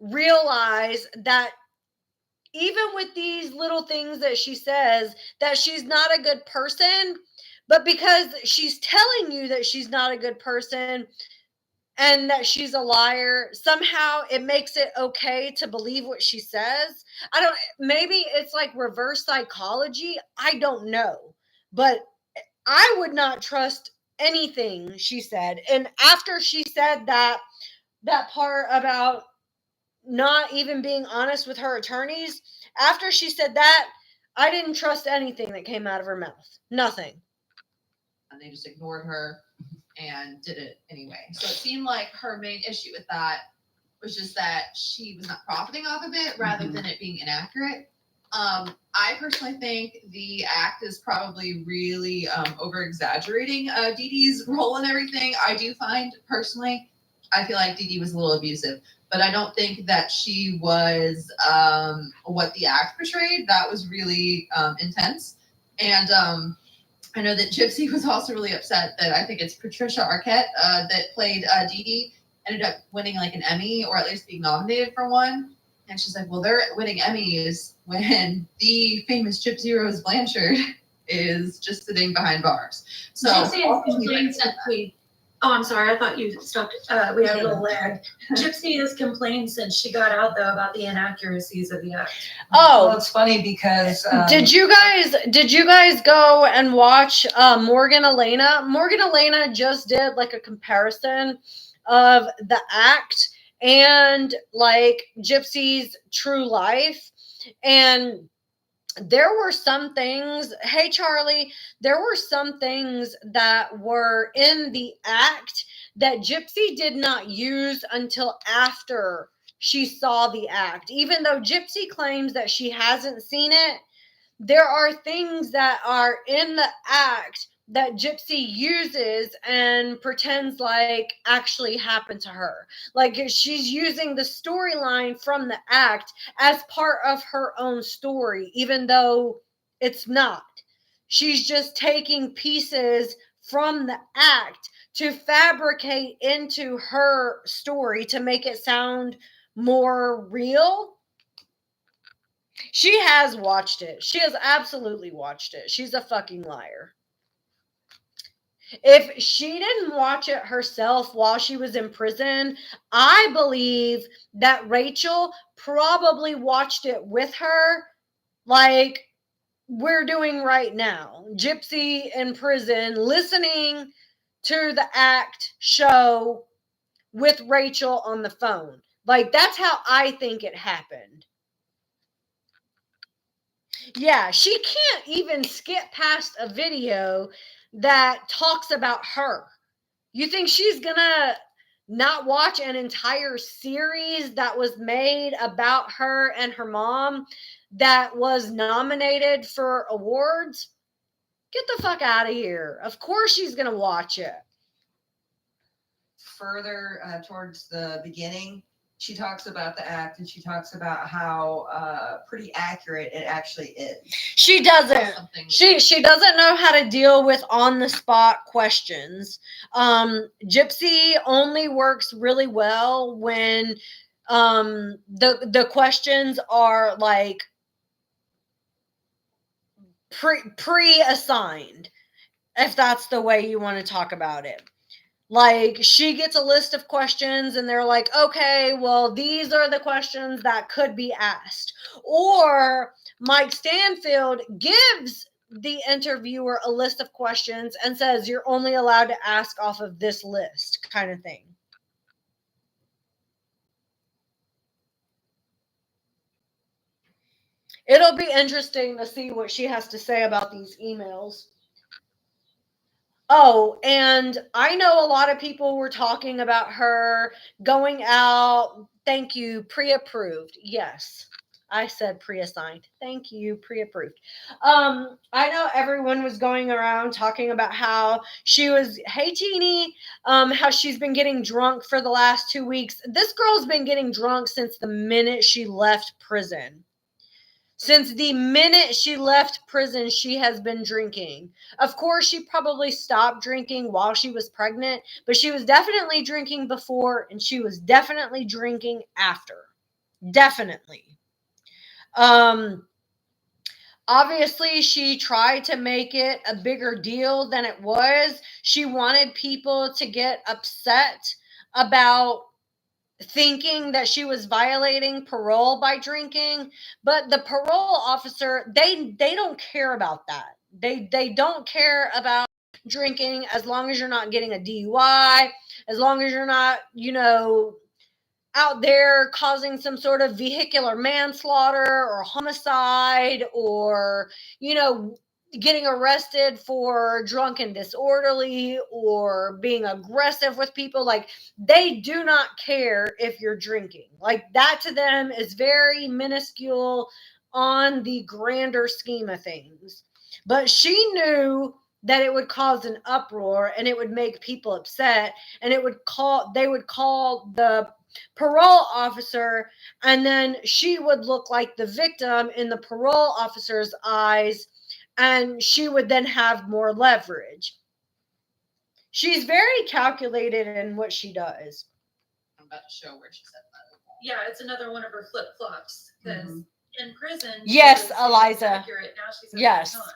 realize that even with these little things that she says, that she's not a good person, but because she's telling you that she's not a good person, and that she's a liar, somehow it makes it okay to believe what she says. Maybe it's like reverse psychology. I don't know. But I would not trust anything she said. And after she said that part about not even being honest with her attorneys, after she said that, I didn't trust anything that came out of her mouth. Nothing. And they just ignored her and did it anyway. So it seemed like her main issue with that was just that she was not profiting off of it rather than it being inaccurate. I personally think the act is probably really over exaggerating Dee Dee's role and everything. I do find personally, I feel like Dee Dee was a little abusive, but I don't think that she was what the act portrayed. That was really intense. And I know that Gypsy was also really upset that I think it's Patricia Arquette that played Dee Dee ended up winning like an Emmy, or at least being nominated for one. And she's like, well, they're winning Emmys when the famous Gypsy Rose Blanchard is just sitting behind bars. So Gypsy is complaining simply Oh, I'm sorry. I thought you stopped. We had a little lag. Gypsy has complained since she got out, though, about the inaccuracies of the act. Well, Oh, it's funny because did you guys go and watch Morgan Elena? Morgan Elena just did like a comparison of the act and like Gypsy's true life. And there were some things, hey Charlie, there were some things that were in the act that Gypsy did not use until after she saw the act. Even though Gypsy claims that she hasn't seen it, there are things that are in the act that Gypsy uses and pretends like actually happened to her. Like she's using the storyline from the act as part of her own story, even though it's not. She's just taking pieces from the act to fabricate into her story to make it sound more real. She has watched it. She has absolutely watched it. She's a fucking liar. If she didn't watch it herself while she was in prison, I believe that Rachel probably watched it with her like we're doing right now. Gypsy in prison listening to the act show with Rachel on the phone. Like that's how I think it happened. Yeah, she can't even skip past a video that talks about her. You think she's gonna not watch an entire series that was made about her and her mom that was nominated for awards? Get the fuck out of here. Of course she's gonna watch it. further towards the beginning, she talks about the act and she talks about how pretty accurate it actually is. She doesn't. She doesn't know how to deal with on the spot questions. Gypsy only works really well when the questions are like pre-assigned, if that's the way you want to talk about it. Like she gets a list of questions and they're like, okay, well, these are the questions that could be asked. Or Mike Stanfield gives the interviewer a list of questions and says, you're only allowed to ask off of this list, kind of thing. It'll be interesting to see what she has to say about these emails. Oh, and I know a lot of people were talking about her going out. Thank you, pre-approved. Yes, I said pre-assigned. Thank you, pre-approved. I know everyone was going around talking about how she was, hey Jeannie, how she's been getting drunk for the last 2 weeks. This girl's been getting drunk since the minute she left prison. Since the minute she left prison, she has been drinking. Of course, she probably stopped drinking while she was pregnant, but she was definitely drinking before and she was definitely drinking after. Definitely. Obviously, she tried to make it a bigger deal than it was. She wanted people to get upset about thinking that she was violating parole by drinking, but the parole officer, they don't care about that. They don't care about drinking as long as you're not getting a DUI, as long as you're not, out there causing some sort of vehicular manslaughter or homicide or, getting arrested for drunk and disorderly or being aggressive with people. Like, they do not care if you're drinking. Like, that to them is very minuscule on the grander scheme of things. But she knew that it would cause an uproar and it would make people upset, and they would call the parole officer, and then she would look like the victim in the parole officer's eyes, and she would then have more leverage. She's very calculated in what she does. I'm about to show where she said that. Yeah, it's another one of her flip flops because in prison, Yes, she was Eliza. accurate. Now she's Yes. not.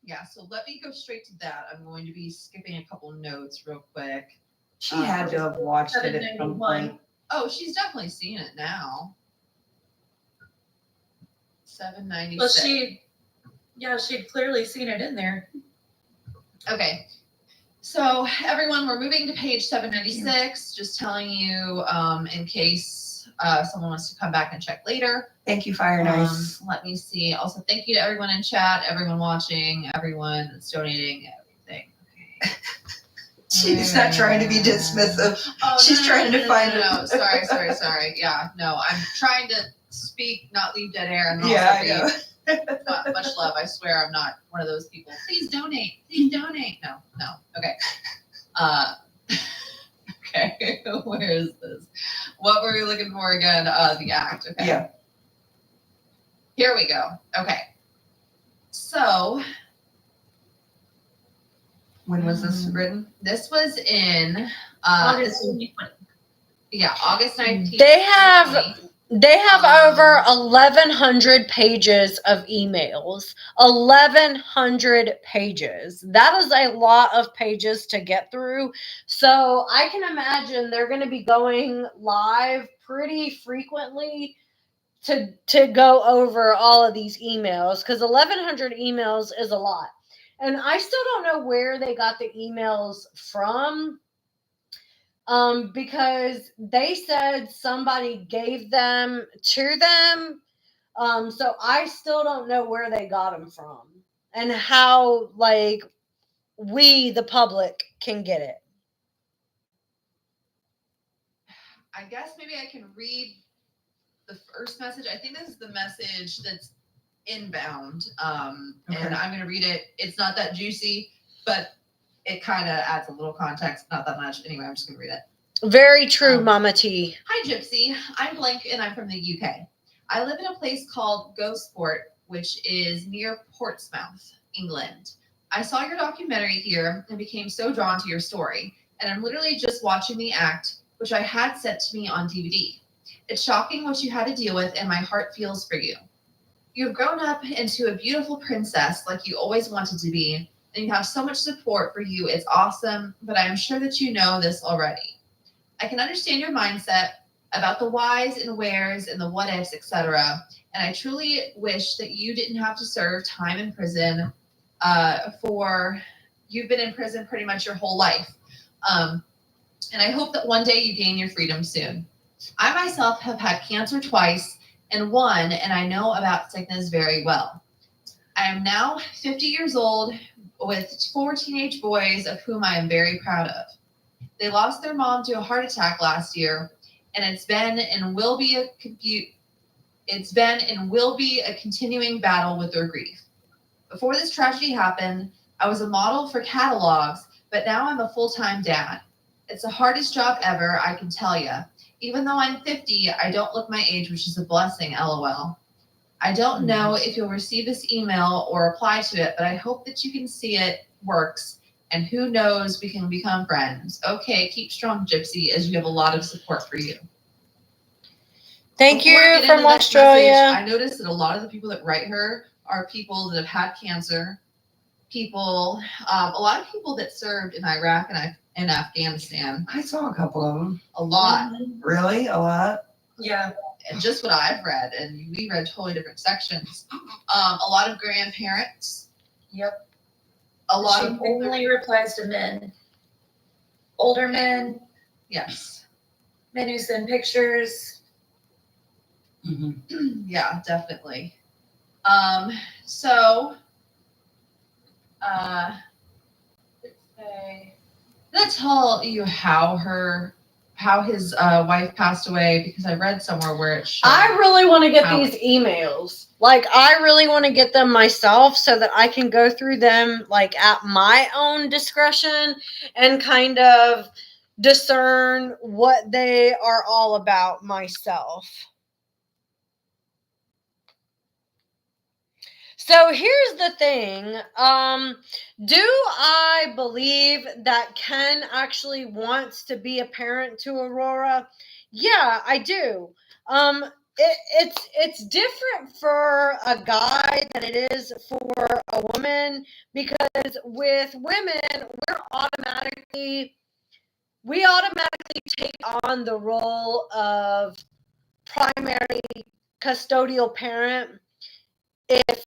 Yeah, so let me go straight to that. I'm going to be skipping a couple notes real quick. She had to have watched it at some 791. point. Oh, she's definitely seen it now. 796. Well, she'd clearly seen it in there. Okay. So everyone, we're moving to page 796. Just telling you, in case someone wants to come back and check later. Thank you, Fire Nice. Let me see. Also, thank you to everyone in chat, everyone watching, everyone that's donating, everything. Okay. She's not trying to be dismissive. Oh, She's trying to find it. No. Sorry. Yeah, no, I'm trying to speak, not leave dead air, and also Yeah, I be know. much love. I swear I'm not one of those people. Please donate. No. Okay. Okay. Where is this? What were we looking for again? The act. Okay. Yeah. Here we go. Okay. So When was this written? this was in August 2020. August 19th. They have over 1,100 pages of emails. 1,100 pages. That is a lot of pages to get through. So I can imagine they're going to be going live pretty frequently to go over all of these emails, because 1,100 emails is a lot. And I still don't know where they got the emails from. Because they said somebody gave them to them. So I still don't know where they got them from and how, like, we, the public, can get it. I guess maybe I can read the first message. I think this is the message that's inbound. Okay. And I'm going to read it. It's not that juicy, but it kind of adds a little context. Not that much. Anyway, I'm just going to read it. Very true, Mama T. Hi, Gypsy. I'm Blank, and I'm from the UK. I live in a place called Gosport, which is near Portsmouth, England. I saw your documentary here and became so drawn to your story, and I'm literally just watching the act, which I had sent to me on DVD. It's shocking what you had to deal with, and my heart feels for you. You've grown up into a beautiful princess like you always wanted to be, and you have so much support for you. It's awesome, but I'm sure that you know this already. I can understand your mindset about the whys and wheres and the what ifs, etc. And I truly wish that you didn't have to serve time in prison you've been in prison pretty much your whole life. And I hope that one day you gain your freedom soon. I myself have had cancer twice and one, and I know about sickness very well. I am now 50 years old with 4 teenage boys, of whom I am very proud of. They lost their mom to a heart attack last year, and it's been and will be a continuing battle with their grief. Before this tragedy happened, I was a model for catalogs, but now I'm a full-time dad. It's the hardest job ever, I can tell you. Even though I'm 50, I don't look my age, which is a blessing, LOL. I don't know if you'll receive this email or reply to it, but I hope that you can see it works. And who knows, we can become friends. Okay, keep strong, Gypsy, as you have a lot of support for you. Thank Before I you get into from the next Australia. message, I noticed that a lot of the people that write her are people that have had cancer, a lot of people that served in Iraq and Afghanistan. I saw a couple of them. A lot. Really? A lot? Yeah. And just what I've read, and we read totally different sections. A lot of grandparents. Yep. A lot She of older. only replies to men. Older men, Yes. men who send pictures. Yeah, definitely. Did I tell you how his wife passed away? Because I read somewhere where it showed. I really want to get How- these emails. Like, I really want to get them myself so that I can go through them, like, at my own discretion and kind of discern what they are all about myself. So here's the thing. Do I believe that Ken actually wants to be a parent to Aurora? Yeah, I do. it's different for a guy than it is for a woman, because with women we automatically take on the role of primary custodial parent if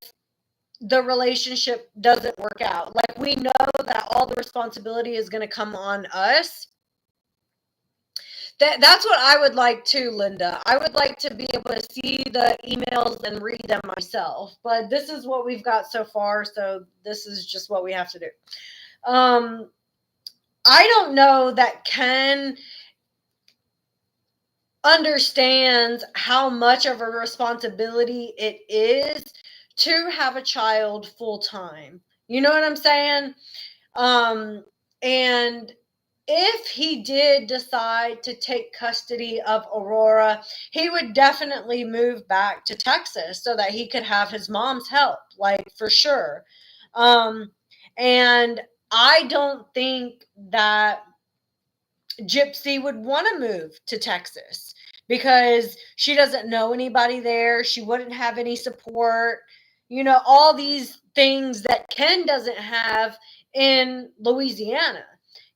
the relationship doesn't work out. Like, we know that all the responsibility is going to come on us. That's what I would like too, Linda. I would like to be able to see the emails and read them myself. But this is what we've got so far, so this is just what we have to do. I don't know that Ken understands how much of a responsibility it is to have a child full time. You know what I'm saying? And if he did decide to take custody of Aurora, he would definitely move back to Texas so that he could have his mom's help, like, for sure. And I don't think that Gypsy would want to move to Texas because she doesn't know anybody there. She wouldn't have any support. You know, all these things that Ken doesn't have in Louisiana.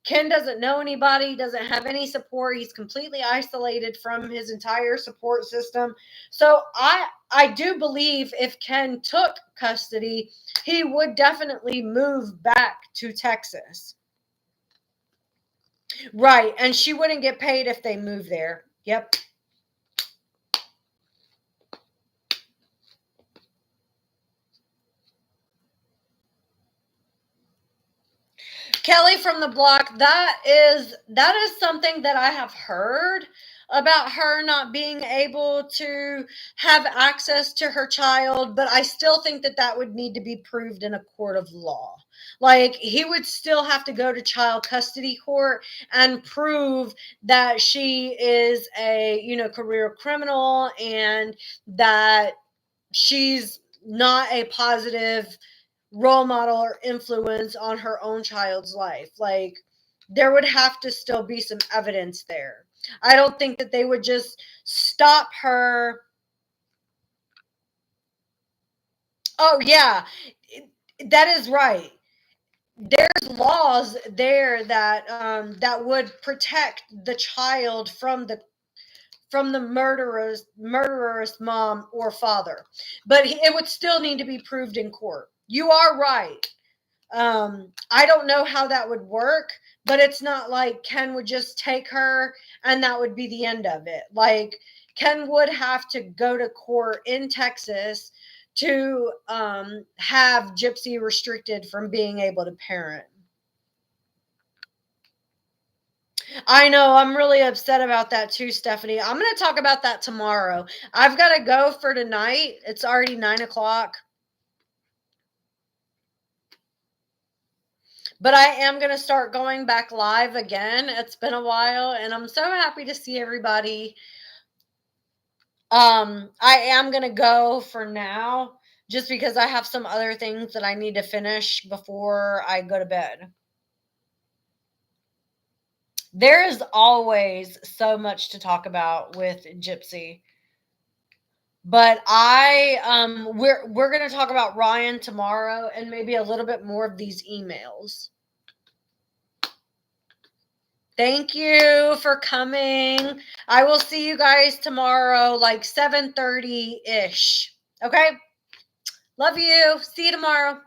Ken doesn't know anybody, doesn't have any support. He's completely isolated from his entire support system. So I do believe if Ken took custody, he would definitely move back to Texas. Right, and she wouldn't get paid if they moved there. Yep. Kelly from the block, that is something that I have heard about her not being able to have access to her child, but I still think that would need to be proved in a court of law. Like, he would still have to go to child custody court and prove that she is a, career criminal and that she's not a positive role model or influence on her own child's life. Like, there would have to still be some evidence there. I don't think that they would just stop her. Oh yeah, that is right. There's laws there that that would protect the child from the murderer's mom or father, but it would still need to be proved in court. You are right. I don't know how that would work, but it's not like Ken would just take her and that would be the end of it. Like, Ken would have to go to court in Texas to have Gypsy restricted from being able to parent. I know, I'm really upset about that too, Stephanie. I'm going to talk about that tomorrow. I've got to go for tonight. It's already 9:00. But I am going to start going back live again. It's been a while, and I'm so happy to see everybody. I am going to go for now just because I have some other things that I need to finish before I go to bed. There is always so much to talk about with Gypsy. But we're going to talk about Ryan tomorrow and maybe a little bit more of these emails. Thank you for coming. I will see you guys tomorrow, like 7:30-ish. Okay? Love you. See you tomorrow.